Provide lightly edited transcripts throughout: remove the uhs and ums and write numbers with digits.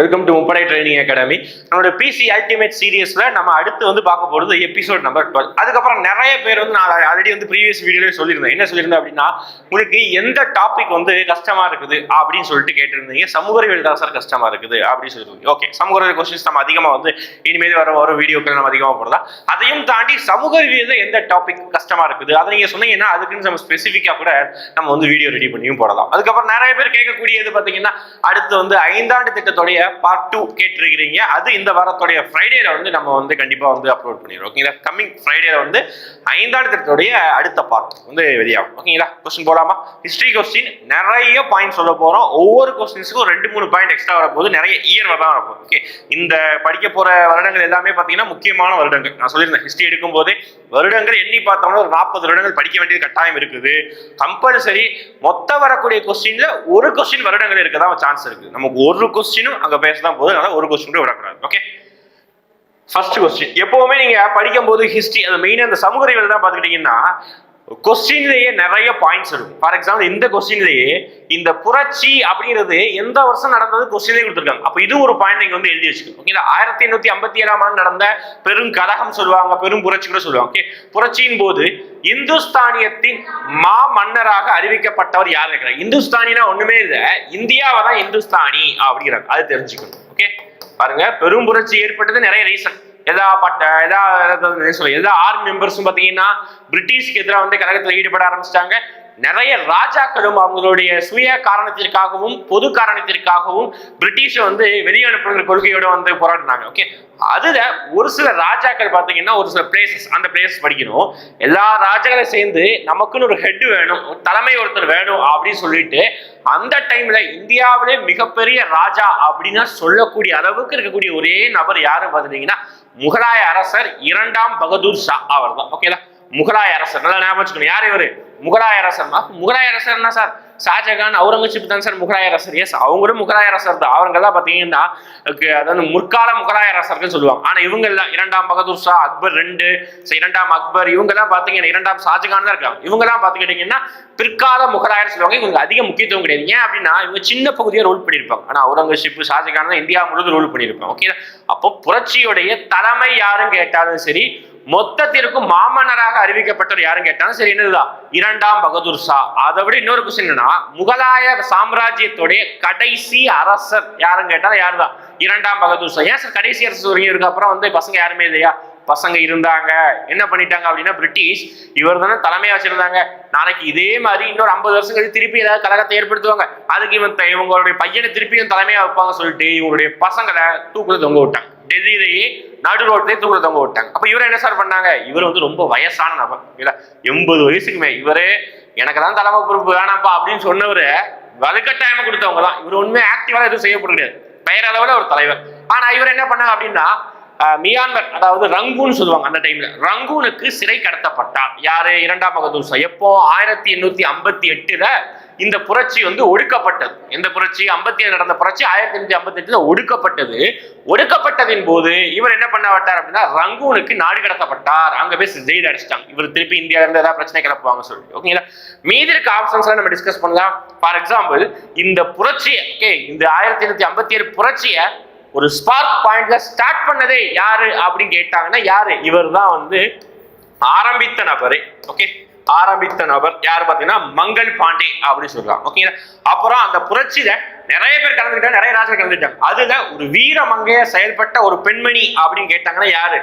Welcome to முப்படை training academy. நம்மளோட PC ultimate சீரியஸ்ல நம்ம அடுத்து வந்து பார்க்க போறது எபிசோட் நம்பர் 12. அதுக்கப்புறம் நிறைய பேர் வந்து நான் ஆல்ரெடி வந்து ப்ரீவியஸ் வீடியோல சொல்லியிருந்தேன். என்ன சொல்லியிருந்தேன் அப்படின்னா, உங்களுக்கு எந்த டாபிக் வந்து கஷ்டமா இருக்குது அப்படின்னு சொல்லிட்டு கேட்டிருந்தீங்க. சமூக அறிவியல் தான் சார் கஷ்டமா இருக்குது அப்படின்னு சொல்லியிருந்தீங்க. ஓகே, சமூக அறிவியல் கொஸ்டின்ஸ் நம்ம அதிகமாக வந்து இனிமேல் வர வீடியோக்கள் நம்ம அதிகமாக போடுறதா. அதையும் தாண்டி சமூக அறிவியல் எந்த டாபிக் கஷ்டமா இருக்குது அதை நீங்க சொன்னீங்கன்னா அதுக்குன்னு நம்ம ஸ்பெசிஃபிக்கா கூட நம்ம வந்து வீடியோ ரெடி பண்ணியும் போடலாம். அதுக்கப்புறம் நிறைய பேர் கேட்கக்கூடியது பார்த்தீங்கன்னா, அடுத்து வந்து 5ஆண்டு திட்டத்துடைய பார்ட் 2 கேட்டிருக்கிறீங்க. அது இந்த வாரத்துடைய ஃப்ரைடேல வந்து நம்ம வந்து கண்டிப்பா வந்து அப்லோட் பண்ணிடுவோம். ஓகேங்களா, கம்மிங் ஃப்ரைடேல வந்து 5ஆண்டு திட்டத்துடைய அடுத்த பார்ட் வந்து வெளியாகும். ஓகேங்களா, கொஸ்டின் போலாமா? ஹிஸ்டரி கொஸ்டின் நிறைய பாயிண்ட் சொல்ல போறோம். ஒவ்வொரு கொஸ்டின்ஸுக்கும் 2-3 பாயிண்ட் எக்ஸ்ட்ரா வரப்போகுது. நிறைய இயர்ல தான் வரப்போகுது. ஓகே, இந்த படிக்க போற வருடங்கள் எல்லாமே பார்த்தீங்கன்னா முக்கியமான வருடங்கள். நான் சொல்லியிருந்தேன், ஹிஸ்டரி எடுக்கும் போது வருடங்கள் எண்ணி பார்த்தோம்னா ஒரு 40 வருடங்கள் படிக்க வேண்டியது கட்டாயம் இருக்குது. கம்பல்சரி மொத்த வரக்கூடிய கொஸ்டின்ல ஒரு கொஸ்டின் வருடங்கள் இருக்கதான் சான்ஸ் இருக்கு. நமக்கு ஒரு கொஸ்டினும் அங்க பேசதான் போது, அதனால ஒரு கொஸ்டின் கூட விடக்கூடாது. Okay, first question. எப்பவுமே நீங்க படிக்கும் போது ஹிஸ்டரி அது மெயினா அந்த சமூக அறிவியல் தான் பாத்துக்கிட்டீங்கன்னா கொஸ்டின்லயே நிறைய பாயிண்ட்ஸ் இருக்கும். ஃபார் எக்ஸாம்பிள் இந்த கொஸ்டின்லயே இந்த புரட்சி அப்படிங்கிறது எந்த வருஷம் நடந்தது கொஸ்டின்லேயே கொடுத்துருக்காங்க. அப்ப இது ஒரு பாயிண்ட் நீங்க வந்து எழுதி வச்சுக்கணும். ஓகேங்களா, 1857ஆம் ஆண்டு நடந்த பெரும் கலகம் சொல்லுவாங்க, பெரும் புரட்சி கூட சொல்லுவாங்க. ஓகே, புரட்சியின் போது இந்துஸ்தானியத்தின் மா மன்னராக அறிவிக்கப்பட்டவர் யார் இருக்கிறார்? இந்துஸ்தானினா ஒண்ணுமே இல்லை, இந்தியாவை தான் இந்துஸ்தானி அப்படிங்கிறாங்க. அது தெரிஞ்சுக்கணும். ஓகே, பாருங்க, பெரும் புரட்சி ஏற்பட்டது நிறைய ரீசன். எல்லா ஆர்மி மெம்பர்ஸும் பாத்தீங்கன்னா பிரிட்டிஷ்க்கு எதிராக வந்து கழகத்தில் ஈடுபட ஆரம்பிச்சிட்டாங்க. நிறைய ராஜாக்களும் அவங்களுடைய சுய காரணத்திற்காகவும் பொது காரணத்திற்காகவும் பிரிட்டிஷை வந்து வெளியே அனுப்புங்கிற கொள்கையோட வந்து போராடினாங்க. ஓகே, அதுல ஒரு சில ராஜாக்கள் பாத்தீங்கன்னா ஒரு சில பிளேசஸ், அந்த பிளேசஸ் படிக்கணும். எல்லா ராஜாக்களும் சேர்ந்து நமக்குன்னு ஒரு ஹெட் வேணும், ஒரு தலைமை ஒருத்தர் வேணும் அப்படின்னு சொல்லிட்டு அந்த டைம்ல இந்தியாவிலே மிகப்பெரிய ராஜா அப்படின்னு சொல்லக்கூடிய அளவுக்கு இருக்கக்கூடிய ஒரே நபர் யாரும் பாத்தீங்கன்னா முகலாய அரசர் 2ஆம் பகதூர் ஷா அவர் தான். ஓகேங்களா, முகலாய அரசர் நல்லா ஞாபகம் வச்சுக்கணும். யார் இவரு? முகலாய அரசர். முகலாய அரசர்னா சார் ஷாஜகான், அவுரங்கசீப் தான் சார் முகலாய அரசர். எஸ், அவங்களும் முகலாய அரசர் தான். அவங்க எல்லாம் பாத்தீங்கன்னா அதாவது முற்கால முகலாய அரசர்கள் சொல்லுவாங்க. ஆனா இவங்க எல்லாம் 2ஆம் பகதூர் ஷா, அக்பர் 2, 2ஆம் அக்பர், இவங்க எல்லாம் பாத்தீங்கன்னா 2ஆம் ஷாஜகான் தான் இருக்காங்க. இவங்க எல்லாம் பாத்துக்கிட்டீங்கன்னா பிற்கால முகலாயர் சொல்லுவாங்க. இவங்க அதிக முக்கியத்துவம் கிடையாது. ஏன் அப்படின்னா இவங்க சின்ன பகுதியை ரூல் பண்ணியிருப்பாங்க. ஆனா அவுரங்கசீப், ஷாஜகான் தான் இந்தியா முழுவதும் ரூல் பண்ணியிருப்பாங்க. ஓகே, அப்போ புரட்சியுடைய தலைமை யாரும் கேட்டாலும் சரி, மொத்தத்திற்கும் மாமன்னராக அறிவிக்கப்பட்டவர் யாரும் கேட்டாலும் சரி, என்னதுதான் 2ஆம் பகதூர் ஷா. அதை விட இன்னொரு கொஸ்டின் என்னன்னா, முகலாய சாம்ராஜ்யத்துடைய கடைசி அரசர் யாரும் கேட்டாலும் யாருதான்? 2ஆம் பகதூர் ஷா. ஏன் சார் கடைசி அரசர் இருக்கு? அப்புறம் வந்து பசங்க யாருமே இல்லையா? பசங்க இருந்தாங்க. என்ன பண்ணிட்டாங்க அப்படின்னா, பிரிட்டிஷ் இவர் தானே தலைமையா வச்சிருந்தாங்க. நாளைக்கு இதே மாதிரி இன்னொரு 50 வருஷம் கழிச்சு திருப்பி ஏதாவது கலகத்தை ஏற்படுத்துவாங்க, அதுக்கு இவங்களுடைய பையனை திருப்பியும் தலைமையா வைப்பாங்க சொல்லிட்டு இவங்களுடைய பசங்களை தூக்குல தொங்க விட்டாங்க. டெல்லியிலேயே நடு ரோட்லயே தூக்குல தொங்க விட்டாங்க. அப்ப இவரை என்ன சார் பண்ணாங்க? இவர் வந்து ரொம்ப வயசான நபர், 80 வயசுக்குமே. இவரு எனக்கு தான் தலைமை பொறுப்பு வேணாம்ப்பா அப்படின்னு சொன்னவரு வலுக்கட்டாயமா கொடுத்தவங்க தான். இவர் உண்மையை ஆக்டிவா எதுவும் செய்யப்பட முடியாது, பெயரளவுல ஒரு தலைவர். ஆனா இவர் என்ன பண்ணாங்க அப்படின்னா, மியான்மர் அதாவது ரங்கூன் சொல்லுவாங்க, அந்த டைம்ல ரங்கூனுக்கு சிறை கடத்தப்பட்டார். யாரு? 2ஆம் பகதூர் ஷா. எப்போ? 1858ல இந்த புரட்சி வந்து ஒடுக்கப்பட்டது. இந்த புரட்சி 57 நடந்த புரட்சி 1858ல ஒடுக்கப்பட்டது. ஒடுக்கப்பட்டதின் போது இவர் என்ன பண்ணப்பட்டார் அப்படின்னா, ரங்கூனுக்கு நாடு கடத்தப்பட்டார். அங்க போய் ஜெயில் அடிச்சிட்டாங்க. இவர் திருப்பி இந்தியாவில இருந்து ஏதாவது பிரச்சனை கிளப்புவாங்க சொல்லிட்டு. ஓகேங்களா, மீதி இருக்க ஆப்ஷன்ஸ் நம்ம டிஸ்கஸ் பண்ணலாம். ஃபார் எக்ஸாம்பிள் இந்த புரட்சி, ஓகே, இந்த 1857 புரட்சியை ஒரு ஸ்பார்க் பாயிண்ட்ல ஸ்டார்ட் பண்ணதே யாரு அப்படின்னு கேட்டாங்கன்னா, யாரு? இவர் தான் வந்து ஆரம்பித்த நபரு. ஓகே, ஆரம்பித்த நபர் யாரு பாத்தீங்கன்னா மங்கள் பாண்டே அப்படின்னு சொல்றாங்க. ஓகேங்களா, அப்புறம் அந்த புரட்சியில நிறைய பேர் கலந்துக்கிட்டாங்க, நிறைய ராஜா கலந்துட்டாங்க. அதுல ஒரு வீரமங்கைய செயல்பட்ட ஒரு பெண்மணி அப்படின்னு கேட்டாங்கன்னா யாரு?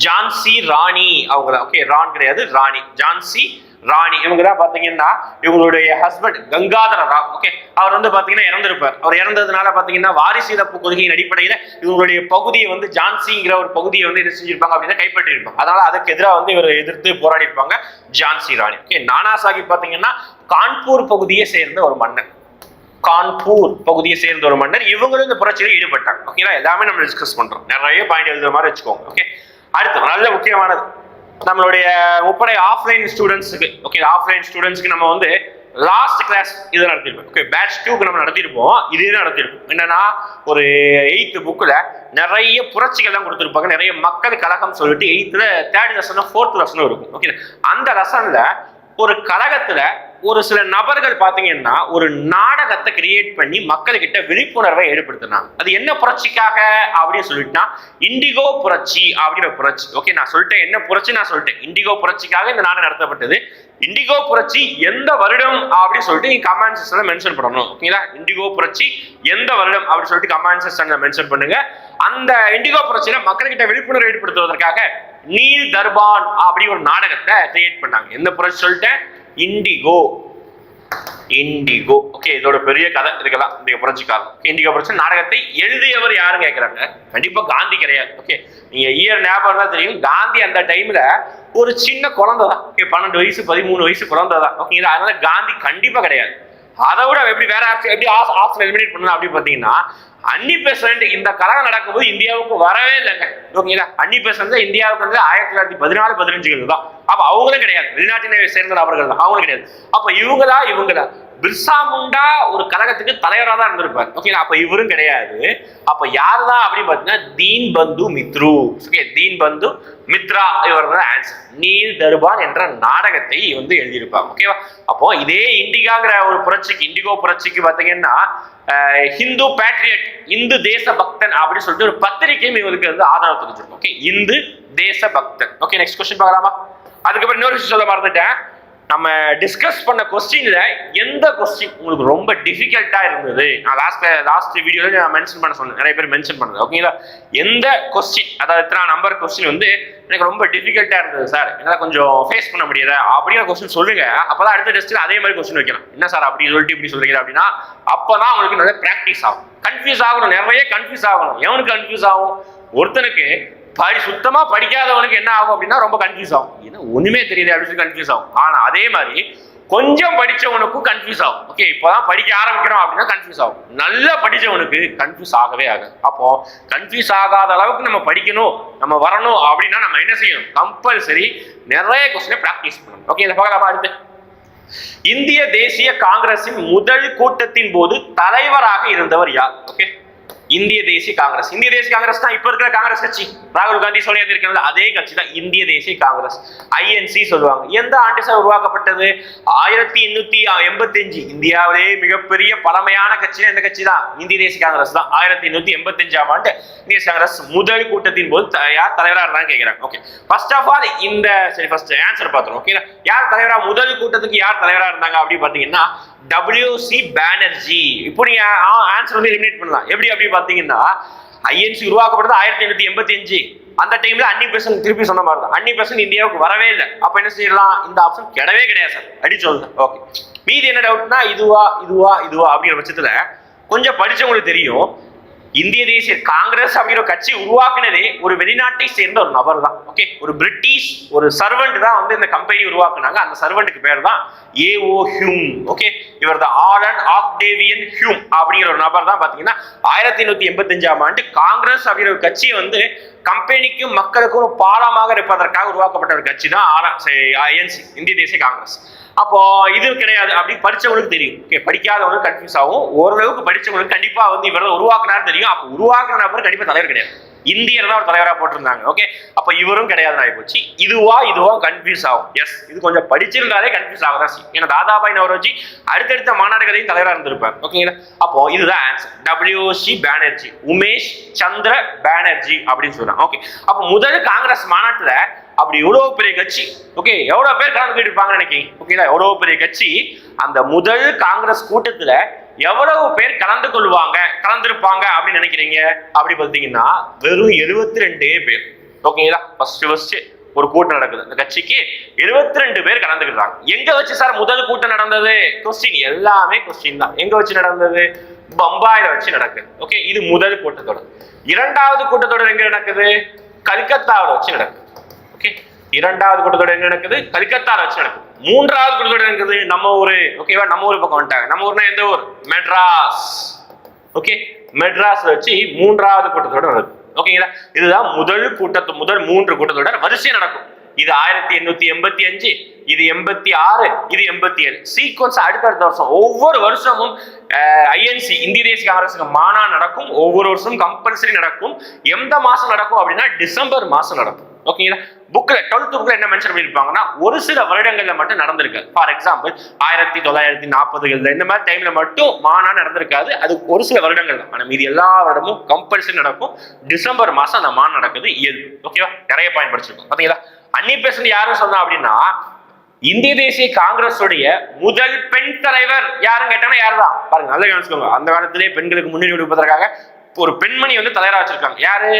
ஜான்சி ராணி அவங்க தான். ஓகே, ரான் கிடையாது, ராணி, ஜான்சி ராணி. இவங்க தான் பாத்தீங்கன்னா இவங்களுடைய ஹஸ்பண்ட் கங்காதர ராவ். ஓகே, அவர் வந்து பாத்தீங்கன்னா இறந்திருப்பார். அவர் இறந்ததுனால பாத்தீங்கன்னா வாரிசு இழப்பு கொள்கையின் அடிப்படையில இவங்களுடைய பகுதியை வந்து ஜான்சிங்கிற ஒரு பகுதியை வந்து என்ன செஞ்சிருப்பாங்க அப்படின்னா கைப்பற்றி இருப்பாங்க. அதனால அதுக்கு எதிராக வந்து இவர் எதிர்த்து போராடி இருப்பாங்க ஜான்சி ராணி. ஓகே, நானா சாஹிப் பாத்தீங்கன்னா கான்பூர் பகுதியை சேர்ந்த ஒரு மன்னர். கான்பூர் பகுதியை சேர்ந்த ஒரு மன்னர். இவங்களும் இந்த புரட்சியில் ஈடுபட்டாங்க. ஓகேங்களா, எல்லாமே நம்ம டிஸ்கஸ் பண்றோம். நிறைய பாயிண்ட் எழுதுற மாதிரி வச்சுக்கோங்க. ஓகே, அடுத்து நல்ல முக்கியமானது நம்மளுடைய முப்படை ஆஃப்லைன் ஸ்டூடெண்ட்ஸுக்கு. ஓகே, ஆஃப்லைன் ஸ்டூடெண்ட்ஸ்க்கு நம்ம வந்து லாஸ்ட் கிளாஸ் இதை நடத்திருப்போம். ஓகே, பேட்ச் 2க்கு நம்ம நடத்திருப்போம். இதே நடத்திருப்போம். என்னன்னா ஒரு 8th புக்ல நிறைய புரட்சிகள்லாம் கொடுத்துருப்பாங்க. நிறைய மக்கள் கழகம் சொல்லிட்டு 8th 3rd லெசனும் 4th லெசனும் இருக்கும். ஓகே, அந்த லெசன்ல ஒரு கழகத்துல ஒரு சில நபர்கள் பாத்தீங்கன்னா ஒரு நாடகத்தை கிரியேட் பண்ணி மக்கள்கிட்ட விழிப்புணர்வை ஏற்படுத்தினாங்க. அது என்ன புரட்சிக்காக அப்படின்னு சொல்லிட்டுனா இண்டிகோ புரட்சி அப்படிங்கிற புரட்சி. ஓகே, நான் சொல்லிட்டேன் என்ன புரட்சி, நான் சொல்லிட்டேன் இண்டிகோ புரட்சிக்காக இந்த நாடு நடத்தப்பட்டது. இண்டிகோ புரட்சி எந்த வருடம் அப்படின்னு சொல்லிட்டு நீங்க கமெண்ட் செக்ஷன்ல மென்ஷன் பண்ணணும். ஓகேங்களா, இண்டிகோ புரட்சி எந்த வருடம் அப்படின்னு சொல்லிட்டு கமெண்ட் செக்ஷன்ல மென்ஷன் பண்ணுங்க. அந்த இண்டிகோ புரட்சியில மக்கள்கிட்ட விழிப்புணர்வு ஏற்படுத்துவதற்காக நீல் தர்பான் அப்படி ஒரு நாடகத்தை கிரியேட் பண்ணாங்க. எந்த புரட்சி சொல்லிட்டேன், இண்டிகோ. இண்டிகோ ஓகே, இதோட பெரிய கதை இதுக்கெல்லாம் இந்த புரட்சிக்காக. இண்டிகோ புரட்சி நாடகத்தை எழுதியவர் யாருன்னு கேட்கிறாங்க. கண்டிப்பா காந்தி கிடையாது. ஓகே, நீங்க இயர் ஞாபகம் தான் தெரியும். காந்தி அந்த டைம்ல ஒரு சின்ன குழந்தை தான். ஓகே, 12 வயசு 13 வயசு குழந்தை தான். ஓகேங்களா, அதனால காந்தி கண்டிப்பா கிடையாது. அதை விட எப்படி வேற எப்படி ஆப்ஷன் எலிமினேட் பண்ணலாம் அப்படின்னு பாத்தீங்கன்னா அன்னி பெசன்ட் இந்த கலகம் நடக்கும்போது இந்தியாவுக்கு வரவே இல்லைங்க. ஓகேங்களா, அன்னி பெசன்ட் இந்தியாவுக்கு வந்து 1914-15 தான். அப்ப அவங்களும் கிடையாது, வெளிநாட்டினை சேர்ந்த நபர்கள் தான், அவங்களும் கிடையாது. அப்ப இவங்களா பிர்சா முண்டா ஒரு கழகத்துக்கு தலைவராக தான் இருந்திருப்பார். ஓகேங்களா, அப்ப இவரும் கிடையாது. அப்ப யாருதான் அப்படின்னு பாத்தீங்கன்னா தீன் பந்து மித்ரு. ஓகே, தீன் பந்து மித்ரா இவர் தான் ஆன்சர். நீல் தர்பான் என்ற நாடகத்தை வந்து எழுதியிருப்பாங்க. ஓகேவா, அப்போ இதே இண்டிகாங்கிற ஒரு புரட்சிக்கு, இண்டிகோ புரட்சிக்கு பாத்தீங்கன்னா ஹிந்து பேட்ரியட், இந்து தேச பக்தன் அப்படின்னு சொல்லிட்டு ஒரு பத்திரிகையும் இவருக்கு வந்து ஆதரவு தெரிஞ்சிருக்கும். ஓகே, இந்து தேச பக்தன். ஓகே, நெக்ஸ்ட் கொஸ்டின் பார்க்கலாமா? அதுக்கப்புறம் இன்னொரு விஷயம் சொல்ல மறந்துட்டேன். நம்ம டிஸ்கஸ் பண்ண கொஸ்டின்ல எந்த கொஸ்டின் உங்களுக்கு ரொம்ப டிஃபிகல்ட்டா இருந்தது? நான் லாஸ்ட் வீடியோல நான் மென்ஷன் பண்ண சொன்னேன், நிறைய பேர் மென்ஷன் பண்ணது. ஓகேங்களா, எந்த கொஸ்டின், அதாவது எத்தனை நம்பர் கொஸ்டின் வந்து எனக்கு ரொம்ப டிஃபிகல்ட்டா இருந்தது சார், என்னால கொஞ்சம் ஃபேஸ் பண்ண முடியல அப்படிங்கிற கொஸ்டின் சொல்லுங்க. அப்பதான் அடுத்த டெஸ்ட்ல அதே மாதிரி கொஸ்டின் வைக்கலாம். என்ன சார் அப்படி சொல்லிட்டு இப்படி சொல்றீங்க அப்படின்னா அப்பதான் உங்களுக்கு நிறைய பிராக்டிஸ் ஆகும். கன்ஃபியூஸ் ஆகணும், நிறைய கன்ஃபியூஸ் ஆகணும். எவனுக்கு கன்ஃபியூஸ் ஆகும்? ஒருத்தனுக்கு சுத்தமா படிக்காதவனுக்கு என்ன ஆகும் அப்படின்னா ரொம்ப கன்ஃபியூஸ் ஆகும். ஏன்னா ஒண்ணுமே தெரியல அப்படின்னு கன்ஃபியூஸ் ஆகும். ஆனா அதே மாதிரி கொஞ்சம் படிச்சவனுக்கும் கன்ஃபியூஸ் ஆகும். ஓகே, இப்பதான் படிக்க ஆரம்பிக்கிறோம் அப்படின்னா கன்ஃபியூஸ் ஆகும். நல்லா படிச்சவனுக்கு கன்ஃபியூஸ் ஆகவே ஆகாது. அப்போ கன்ஃபியூஸ் ஆகாத அளவுக்கு நம்ம படிக்கணும், நம்ம வரணும் அப்படின்னா நம்ம என்ன செய்யணும்? கம்பல்சரி நிறைய கொஸ்டினை பிராக்டிஸ் பண்ணணும். ஓகே, இதை பார்க்கலாமா? அடுத்து, இந்திய தேசிய காங்கிரசின் முதல் கூட்டத்தின் போது தலைவராக இருந்தவர் யார்? ஓகே, இந்திய தேசிய காங்கிரஸ். இந்திய தேசிய காங்கிரஸ் தான் இப்ப இருக்கிற காங்கிரஸ் கட்சி. ராகுல் காந்தி, சோனியா காந்தி இருக்கிற அதே கட்சி தான் இந்திய தேசிய காங்கிரஸ், ஐஎன்சி சொல்லுவாங்க. எந்த ஆண்டு சார் உருவாக்கப்பட்டது? 1885. இந்தியாவிலே மிகப்பெரிய பழமையான கட்சி எந்த கட்சி தான்? இந்திய தேசிய காங்கிரஸ் தான். 1885ஆம் ஆண்டு இந்திய காங்கிரஸ் முதல் கூட்டத்தின் போது யார் தலைவராக இருந்தாங்க கேட்கிறாங்க. ஓகே, ஃபர்ஸ்ட் ஆஃப் ஆல் இந்த சரி ஃபர்ஸ்ட் ஆன்சர் பார்த்துரும். ஓகே, யார் தலைவரா, முதல் கூட்டத்துக்கு யார் தலைவராக இருந்தாங்க அப்படி பாத்தீங்கன்னா WC பானர்ஜி. இப்போ நீங்க ஆன்சர் வந்து எலிமினேட் பண்ணலாம். எப்படி அப்படி பாத்தீங்கன்னா ஐஎன்சி உருவாக்கப்பட்டது 1885. அந்த டைம்ல அன்னி பெசன்ட் திருப்பி சொன்ன மாதிரி தான், அன்னி பெசன்ட் இந்தியாவுக்கு வரவே இல்லை. அப்ப என்ன செய்யலாம்? இந்த ஆப்ஷன் கிடையவே கிடையாது சார், அடி சொல்லுங்க. ஓகே, மீதி என்ன டவுட்னா இதுவா அப்படிங்கிற பட்சத்துல கொஞ்சம் படிச்சவங்களுக்கு தெரியும். இந்திய தேசிய காங்கிரஸ் அப்படிங்கிற கட்சி உருவாக்குனதே ஒரு வெளிநாட்டை சேர்ந்த ஒரு நபர் தான். ஓகே, ஒரு பிரிட்டிஷ் ஒரு சர்வெண்ட் தான் வந்து இந்த கம்பெனி உருவாக்குனாங்க. அந்த சர்வெண்ட்டுக்கு பேர் தான் ஏஓ ஹியூம். ஓகே, இவர் தான் ஆலன் ஆக்டேவியன் ஹியூம் அப்படிங்கிற ஒரு நபர் தான் பாத்தீங்கன்னா 1885ஆம் ஆண்டு காங்கிரஸ் அப்படிங்கிற ஒரு கட்சியை வந்து கம்பெனிக்கும் மக்களுக்கும் ஒரு பாலமாக இருப்பதற்காக உருவாக்கப்பட்ட ஒரு கட்சி தான் ஐஎன்சி, இந்திய தேசிய காங்கிரஸ். அப்போ இது கிடையாது அப்படி படிச்சவங்களுக்கு தெரியும். ஓகே, படிக்காதவங்களுக்கு கன்ஃபியூஸ் ஆகும். ஓரளவுக்கு படிச்சவங்களுக்கு கண்டிப்பா வந்து இவர் உருவாக்குனாரு தெரியும். அப்போ உருவாக்குன நபர் கண்டிப்பா தலைவர் கிடையாது, இந்தியர் தான் ஒரு தலைவராக போட்டிருந்தாங்க. ஓகே, அப்ப இவரும் கிடையாது ஆகி போச்சு. இதுவா கன்ஃபியூஸ் ஆகும். எஸ், இது கொஞ்சம் படிச்சிருந்தாலே கன்ஃபியூஸ் ஆகுதான் செய்யும். ஏன்னா தாதாபாய் நவரோஜி அடுத்தடுத்த மாநாடுகளையும் தலைவராக இருந்திருப்பார். ஓகேங்களா, அப்போ இதுதான் ஆன்சர். WC பானர்ஜி, உமேஷ் சந்திர பானர்ஜி அப்படின்னு சொல்றாங்க. ஓகே, அப்போ முதல் காங்கிரஸ் மாநாட்டுல அப்படி எவ்வளவு பெரிய கட்சி, ஓகே, எவ்வளவு பேர் கலந்துக்கிட்டு இருப்பாங்கன்னு நினைக்கிறீங்க? ஓகேங்களா, எவ்வளவு பெரிய கட்சி, அந்த முதல் காங்கிரஸ் கூட்டத்துல எவ்வளவு பேர் கலந்திருப்பாங்க அப்படின்னு நினைக்கிறீங்க? அப்படி பார்த்தீங்கன்னா வெறும் 72 பேர். ஓகேங்களா, ஃபர்ஸ்ட் ஒரு கூட்டம் நடக்குது, அந்த கட்சிக்கு 72 பேர் கலந்துக்கிறாங்க. எங்க வச்சு சார் முதல் கூட்டம் நடந்தது? கொஸ்டின் எல்லாமே கொஸ்டின் தான். எங்க வச்சு நடந்தது? பம்பாயில வச்சு நடக்குது. ஓகே, இது முதல் கூட்டத்தோட. இரண்டாவது கூட்டத்தோட எங்க நடக்குது? கல்கத்தாவில் வச்சு நடக்குது. ஓகே, இரண்டாவது கூட்டத்தோட எங்க நடக்குது? கல்கத்தால வச்சு நடக்குது. மூன்றாவது கூட்டத்தோட நடக்குது நம்ம ஊரு. ஓகேவா, நம்ம ஊர் பக்கம் வந்துட்டாங்க. நம்ம ஊர்னா எந்த ஊர்? மெட்ராஸ். ஓகே, மெட்ராஸ் வச்சு மூன்றாவது கூட்டத்தோட நடக்குது. ஓகேங்களா, இதுதான் முதல் முதல் 3 கூட்டத்தோட வரிசை நடக்கும். இது 1885, இது 86, இது 87. சீக்வன்ஸ் அடுத்தடுத்த வருஷம், ஒவ்வொரு வருஷமும் ஐஎன்சி இந்திய தேசிய காங்கிரஸுக்கு மாநாடு நடக்கும். ஒவ்வொரு வருஷமும் கம்பல்சரி நடக்கும். எந்த மாசம் நடக்கும் அப்படின்னா டிசம்பர் மாசம் நடக்கும். ஓகேங்களா. புக்ல 12th புக்ல என்ன மென்ஷன் பண்ணிருப்பாங்கன்னா ஒரு சில வருடங்கள்ல மட்டும் நடந்திருக்கு. ஃபார் எக்ஸாம்பிள் 1940கள் இந்த மாதிரி டைம்ல மட்டும் மாநாடு நடந்திருக்காது. அது ஒரு சில வருடங்கள் தான். ஆனா மீதி எல்லா வருடமும் கம்பல்சரி நடக்கும். டிசம்பர் மாசம் அந்த மாநாடு நடக்குது இயல்பு. ஓகேவா, நிறைய பாயிண்ட் படிச்சிருக்கோம். பாத்தீங்களா, அன்னி பெசன்ட் யாரும் சொன்னா அப்படின்னா இந்திய தேசிய காங்கிரஸ் உடைய முதல் பெண் தலைவர் யாருன்னு கேட்டாங்கன்னா யாருதான் பாருங்க, நல்லா கவனிச்சுக்கோங்க. அந்த காலத்திலே பெண்களுக்கு முன்னுரிமை கொடுப்பதற்காக ஒரு பெண்மணி வந்து தலைவரா வச்சிருக்காங்க. யாரு?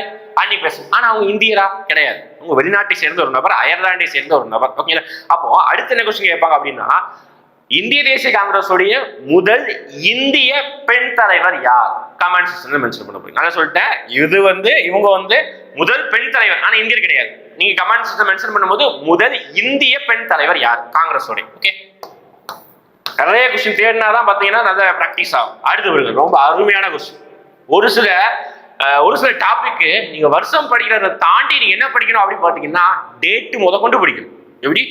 அன்னி பெசன்ட். ஆனா அவங்க இந்தியரா கிடையாது, அவங்க வெளிநாட்டை சேர்ந்த ஒரு நபர், அயர்லாண்டை சேர்ந்த ஒரு நபர். ஓகேங்களா. அப்போ அடுத்த என்ன கொஸ்டின் கேட்பாங்க அப்படின்னா இந்திய தேசிய காங்கிரஸ் உடைய முதல் இந்திய பெண் தலைவர் யார்? கமெண்ட் செக்ஷன்ல மென்ஷன் பண்ண போறீங்க. நான் சொல்லிட்டேன், இது வந்து இவங்க வந்து முதல் பெண் தலைவர், ஆனா இந்தியர் கிடையாது. நீங்க கமெண்ட் செக்ஷன்ல மென்ஷன் பண்ணும்போது முதல் இந்திய பெண் தலைவர் யார் காங்கிரஸ் உடைய. ஓகே, நிறைய கொஸ்டின் தேடினாதான் பாத்தீங்கன்னா நல்ல பிராக்டிஸ் ஆகும். அடுத்து வருது ரொம்ப அருமையான கொஸ்டின். ஒரு சில டாபிக் நீங்க வருஷம் படிக்கிறத தாண்டி நீங்க என்ன படிக்கணும் அப்படின்னு பாத்தீங்கன்னா டேட் கொண்டு படிக்கணும். எப்படி?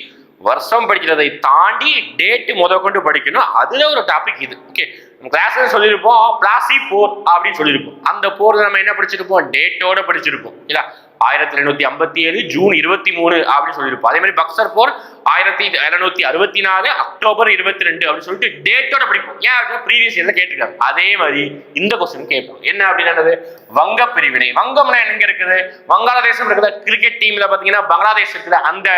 வருஷம் படிக்கிறதை தாண்டி டேட் கொண்டு படிக்கணும். அதுல ஒரு டாபிக் இது. ஓகே, நம்ம கிளாஸ்ல சொல்லியிருப்போம் பிளாசி போர் அப்படின்னு சொல்லியிருப்போம். அந்த போர் நம்ம என்ன படிச்சிருப்போம்? டேட்டோட படிச்சிருப்போம் இல்ல. 1757 ஜூன் 23 அப்படின்னு சொல்லியிருப்போம். அதே மாதிரி பக்சர் போர் 1764 அக்டோபர் 22 அப்படின்னு சொல்லிட்டு டேட்டோட படிப்போம். ஏன்? ப்ரீவியஸ் இயர்ல கேட்டிருக்காங்க. அதே மாதிரி இந்த கொஸ்டின் கேட்போம். என்ன அப்படின்னா வங்க பிரிவினை. வங்கம்னா எங்க இருக்குது? வங்காளதேசம் இருக்குது. கிரிக்கெட் டீம்ல பாத்தீங்கன்னா பங்களாதேஷ் இருக்குது. அந்த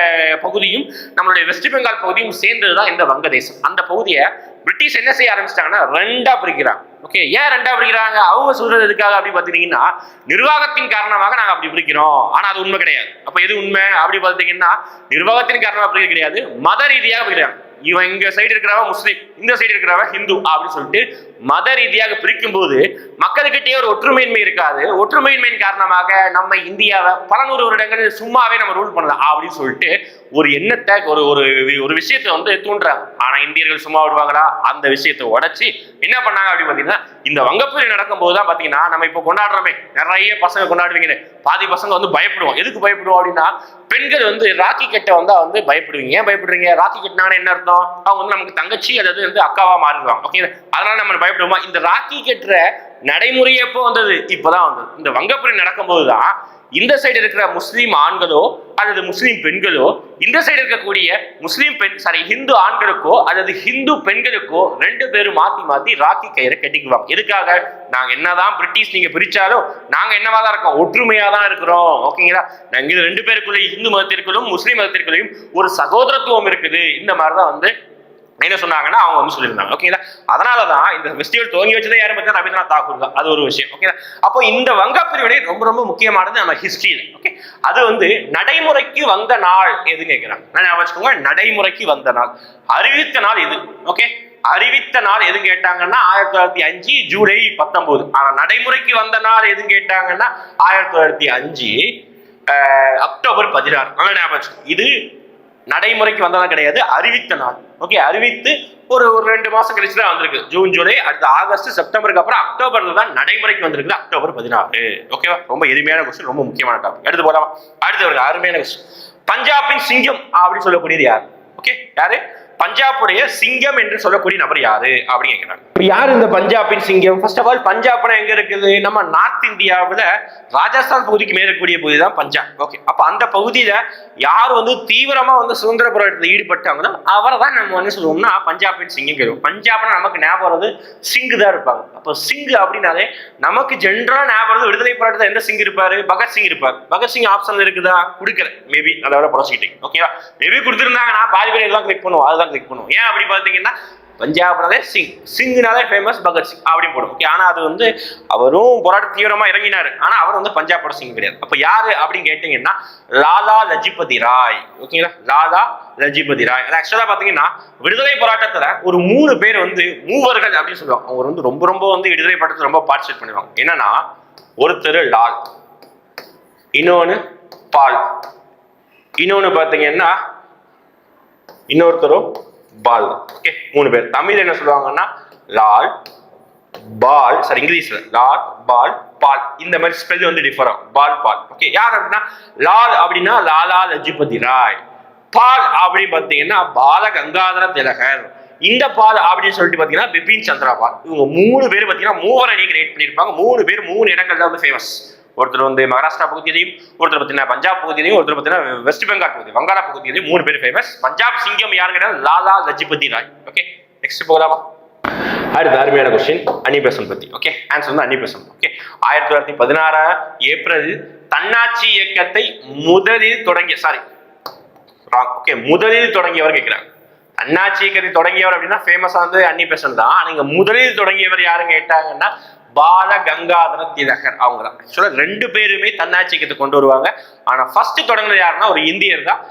பகுதியும் நம்மளுடைய வெஸ்ட் பெங்கால் பகுதியும் சேர்ந்ததுதான் இந்த வங்கதேசம். அந்த பகுதியை பிரிட்டிஷ் என்ன செய்ய ஆரம்பிச்சிட்டாங்கன்னா ரெண்டா பிரிக்கிறாங்க. ஓகே, ஏன் ரெண்டா பிரிக்கிறாங்க? அவங்க சொல்றது எதுக்காக அப்படி பாத்தீங்கன்னா நிர்வாகத்தின் காரணமாக நாங்க அப்படி பிரிக்கிறோம். ஆனா அது உண்மை கிடையாது. அப்ப எது உண்மை அப்படி பாத்தீங்கன்னா நிர்வாகத்தின் காரணமாக பிரிக்க கிடையாது, மத ரீதியாக பிரிக்கிறாங்க. இவன் இங்க சைடு இருக்கிறவ முஸ்லீம், இந்த சைடு இருக்கிறவ ஹிந்து அப்படின்னு சொல்லிட்டு மத ரீதியாக பிரிக்கும் போது மக்களுக்கிட்டே ஒரு ஒற்றுமையின்மை இருக்காது. ஒற்றுமையின்மையின் காரணமாக நம்ம இந்தியாவை பல நூறு வருடங்கள் சும்மாவே நம்ம ரூல் பண்ணலாம் அப்படின்னு சொல்லிட்டு ஒரு எண்ணத்தை ஒரு விஷயத்தை வந்து தூண்டுறாங்க. ஆனா இந்தியர்கள் சும்மா விடுவாங்களா? அந்த விஷயத்தை உடைச்சு என்ன பண்ணாங்க அப்படின்னு பாத்தீங்கன்னா இந்த வங்கப்போர் நடக்கும் போதுதான் பாத்தீங்கன்னா நம்ம இப்ப கொண்டாடுறோமே, நிறைய பசங்க கொண்டாடுவீங்க, பாதி பசங்க வந்து பயப்படுவோம். எதுக்கு பயப்படுவோம் அப்படின்னா பெண்கள் வந்து ராக்கி கட்ட வந்தா வந்து பயப்படுவீங்க. ஏன் பயப்படுறீங்க? ராக்கி கட்டினாங்கன்னா என்ன அர்த்தம்? அவங்க வந்து நமக்கு தங்கச்சி அல்லது வந்து அக்காவா மாறிடுவாங்க. ஓகே, அதனால நம்ம பயப்படுவோமா? இந்த ராக்கி கட்டுற நடைமுறை எப்போ வந்தது? இப்பதான் வந்தது. இந்த வங்கப்போர் நடக்கும் போதுதான் இந்த சைடு இருக்கிற முஸ்லீம் ஆண்களோ அல்லது முஸ்லீம் பெண்களோ இந்த சைடு இருக்கக்கூடிய ஹிந்து ஆண்களுக்கோ அல்லது ஹிந்து பெண்களுக்கோ ரெண்டு பேரும் மாத்தி ராக்கி கயிறை கட்டிக்குவாங்க. எதுக்காக? நாங்க என்னதான் பிரிட்டிஷ் நீங்க பிரிச்சாலும் நாங்க என்னவாதான் இருக்கோம்? ஒற்றுமையா தான் இருக்கிறோம். ஓகேங்களா. நாங்க ரெண்டு பேருக்குள்ள இந்து மதத்திற்குள்ளும் முஸ்லீம் மதத்திற்குள்ளையும் ஒரு சகோதரத்துவம் இருக்குது. இந்த மாதிரிதான் வந்து என்ன சொன்னாங்கன்னா அவங்க வந்து சொல்லியிருந்தாங்க. ஓகேங்களா. அதனாலதான் இந்த ஃபெஸ்டிவல் துவங்கி வச்சதே யாரும் பார்த்தா ரவீந்திரநாத் தாகூர் தான். அது ஒரு விஷயம். ஓகேங்களா. அப்போ இந்த வங்க பிரிவினை ரொம்ப ரொம்ப முக்கியமானது நம்ம ஹிஸ்டரியில. ஓகே, அது வந்து நடைமுறைக்கு வந்த நாள் எதுன்னு கேட்கிறாங்க. நான் வச்சுக்கோங்க, நடைமுறைக்கு வந்த நாள் அறிவித்த நாள் இது. ஓகே, அறிவித்த நாள் எது கேட்டாங்கன்னா 1905 ஜூலை 19. ஆனா நடைமுறைக்கு வந்த நாள் எது கேட்டாங்கன்னா 1905 அக்டோபர் 16. நல்லா ஞாபகம். இது நடைமுறைக்கு வந்ததான் கிடையாது, அறிவித்த நாள். ஓகே, அறிவித்து ஒரு 2 மாசம் கழிச்சு தான் வந்திருக்கு. ஜூன் ஜூலை அடுத்து ஆகஸ்ட் செப்டம்பருக்கு அப்புறம் அக்டோபர்ல தான் நடைமுறைக்கு வந்திருக்கு. அக்டோபர் 16. ஓகேவா. ரொம்ப எளிமையான கொஸ்டின், ரொம்ப முக்கியமான டாபிக். எடுத்து போலாமா? அடுத்து ஒரு அருமையான கொஸ்டின். பஞ்சாபின் சிங்கம் அப்படின்னு சொல்லக்கூடியது யார்? ஓகே, யாரு? பஞ்சாபுடைய சிங்கம் என்று சொல்லக்கூடிய நபர் யாரு அப்படின்னு கேட்கிறாங்க. யார் இந்த பஞ்சாபின் சிங்கம்? ஃபர்ஸ்ட் ஆஃப் ஆல் பஞ்சாப்னா எங்க இருக்குது? நம்ம நார்த் இந்தியாவுல ராஜஸ்தான் பகுதிக்கு மேல இருக்கக்கூடிய பகுதி தான் பஞ்சாப். ஓகே, அப்ப அந்த பகுதியில யார் வந்து தீவிரமா வந்து சுதந்திர போராட்டத்தில் ஈடுபட்டாங்களோ அவரை தான் நம்ம என்ன சொல்லுவோம்னா பஞ்சாபின் சிங்கம் கேட்கும். பஞ்சாப்னா நமக்கு ஞாபகம் வருது சிங்கு தான் இருப்பாங்க. அப்போ சிங்கு அப்படின்னாலே நமக்கு ஜென்ரலா ஞாபகம் வருது விடுதலை போராட்டத்தில் எந்த சிங் இருப்பாரு? பகத்சிங் இருப்பார். பகத்சிங் ஆப்ஷன் இருக்குதா? கொடுக்கல. மேபி நல்ல புடச்சிக்கிட்டீங்க. ஓகேவா. மேபி கொடுத்துருந்தாங்க, நான் பாதி பேர் எல்லாம் கிளிக் பண்ணுவோம், அதுதான் கிளிக் பண்ணுவோம். ஏன் அப்படி பாத்தீங்கன்னா பஞ்சாப்னாலே சிங்னாலே ஃபேமஸ் பகத்சிங் அப்படி போடும். ஓகே, ஆனா அது வந்து அவரும் போராட்ட தீவிரமா இறங்கினாரு. ஆனா அவர் வந்து பஞ்சாபோட சிங் கிடையாது. அப்ப யாரு அப்படின்னு கேட்டீங்கன்னா லாலா லஜபதி ராய். ஓகேங்களா, லாலா லஜபதி ராய். ஆக்சுவலா பாத்தீங்கன்னா விடுதலை போராட்டத்துல ஒரு 3 பேர் வந்து மூவர்கள் அப்படின்னு சொல்லுவாங்க. அவங்க வந்து ரொம்ப ரொம்ப வந்து விடுதலை போராட்டத்துல ரொம்ப பார்ட்டிசிபேட் பண்ணுவாங்க. என்னன்னா ஒருத்தர் லால், இன்னொன்னு பால், இன்னொன்னு பாத்தீங்கன்னா இன்னொருத்தரும் பால். ஓகே, 3 பேர். தமிழ் என்ன சொல்லுவாங்கன்னா லால் பால், சாரி இங்கிலீஷ்ல லால் பால் பால். இந்த மாதிரி ஸ்பெல் வந்து டிஃபர் ஆகும். பால் பால். ஓகே, யார் அப்படின்னா லால் அப்படின்னா லாலா லஜபதி ராய். பால் அப்படின்னு பாத்தீங்கன்னா பால கங்காதர திலகர். இந்த பால் அப்படின்னு சொல்லிட்டு பாத்தீங்கன்னா பிபின் சந்திரா பால். இவங்க 3 பேர் பாத்தீங்கன்னா மூவரை நீங்க கிரியேட் பண்ணிருப்பாங்க. 3 பேர் 3 இடங்கள்ல வந்து ஃபேமஸ். ஒருத்தர் வந்து மகாராஷ்டிரா பகுதியிலையும், ஒருத்தர் பார்த்தீங்கன்னா பஞ்சாப் பகுதியிலையும், ஒருத்தர் பார்த்தீங்கன்னா வெஸ்ட் பெங்கால் பகுதி, வங்காள பகுதியிலையும் 3 பேர் ஃபேமஸ். பஞ்சாப் சிங்கம் யாருன்னு கேட்டா லாலா லஜ்பதி ராய். ஓகே, நெக்ஸ்ட் போகலாமா? அடுத்த அருமையான கொஸ்டின் அன்னி பெசன்ட் பத்தி. ஓகே, ஆன்சர் வந்து அன்னி பெசன்ட். ஓகே, 1916 ஏப்ரல் தன்னாட்சி இயக்கத்தை முதலில் தொடங்கியவர் கேட்கிறாங்க. தன்னாட்சி இயக்கத்தை தொடங்கியவர் அப்படின்னா ஃபேமஸா வந்து அன்னி பெசன்ட் தான். நீங்க முதலில் தொடங்கியவர் யாருன்னு கேட்டாங்கன்னா பால கங்காதர திலகர். அவங்க தான் ஆக்சுவலா 2 பேருமே தன்னாட்சி இயக்கத்தை கொண்டு வருவாங்க. ஆனா ஃபர்ஸ்ட் தொடங்கினது யாருன்னா ஒரு இந்தியர் தான்,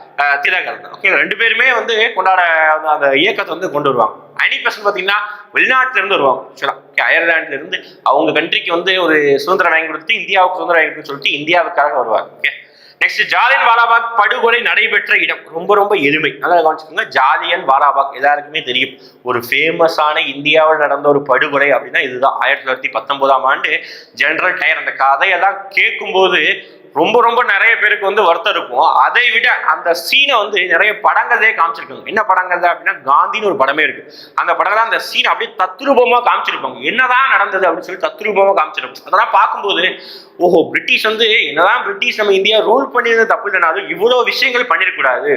திலகர் தான். ஓகே, 2 பேருமே வந்து அந்த இயக்கத்தை வந்து கொண்டு வருவாங்க. அன்னி பெசன்ட் பாத்தீங்கன்னா வெளிநாட்டுல இருந்து வருவாங்க. ஆக்சுவலா அயர்லாந்துல இருந்து அவங்க கண்ட்ரிக்கு வந்து ஒரு சுதந்திரம் வாங்கி கொடுத்து இந்தியாவுக்கு சுதந்திரம் வாங்கி கொடுத்து சொல்லிட்டு இந்தியாவுக்காக வருவாங்க. ஓகே, நெக்ஸ்ட் ஜாலியன் வாலாபாக் படுகொலை நடைபெற்ற இடம். ரொம்ப ரொம்ப எளிமை, நல்லா கவனிச்சுக்கோங்க. ஜாலியன் வாலாபாக் எல்லாருக்குமே தெரியும், ஒரு ஃபேமஸான இந்தியாவில் நடந்த ஒரு படுகொலை அப்படின்னா இதுதான். 1919ஆம் ஆண்டு ஜெனரல் டயர். அந்த கதையெல்லாம் கேட்கும்போது ரொம்ப ரொம்ப நிறைய பேருக்கு வந்து வருத்தம் இருக்கும். அதை விட அந்த சீனை வந்து நிறைய படங்களே காமிச்சிருக்காங்க. என்ன படங்கள் அப்படின்னா காந்தின்னு ஒரு படமே இருக்கு. அந்த படங்கள் அந்த சீன் அப்படியே தத்ரூபமா காமிச்சிருப்பாங்க. என்னதான் நடந்தது அப்படின்னு சொல்லி தத்ரூபமா காமிச்சிருப்பாங்க. அதெல்லாம் பார்க்கும்போது ஓஹோ, பிரிட்டிஷ் வந்து என்னதான் பிரிட்டிஷ் நம்ம இந்தியா ரூல் பண்ணியிருந்தது தப்பு இல்லைனாலும் இவ்வளவு விஷயங்கள் பண்ணிடக்கூடாது.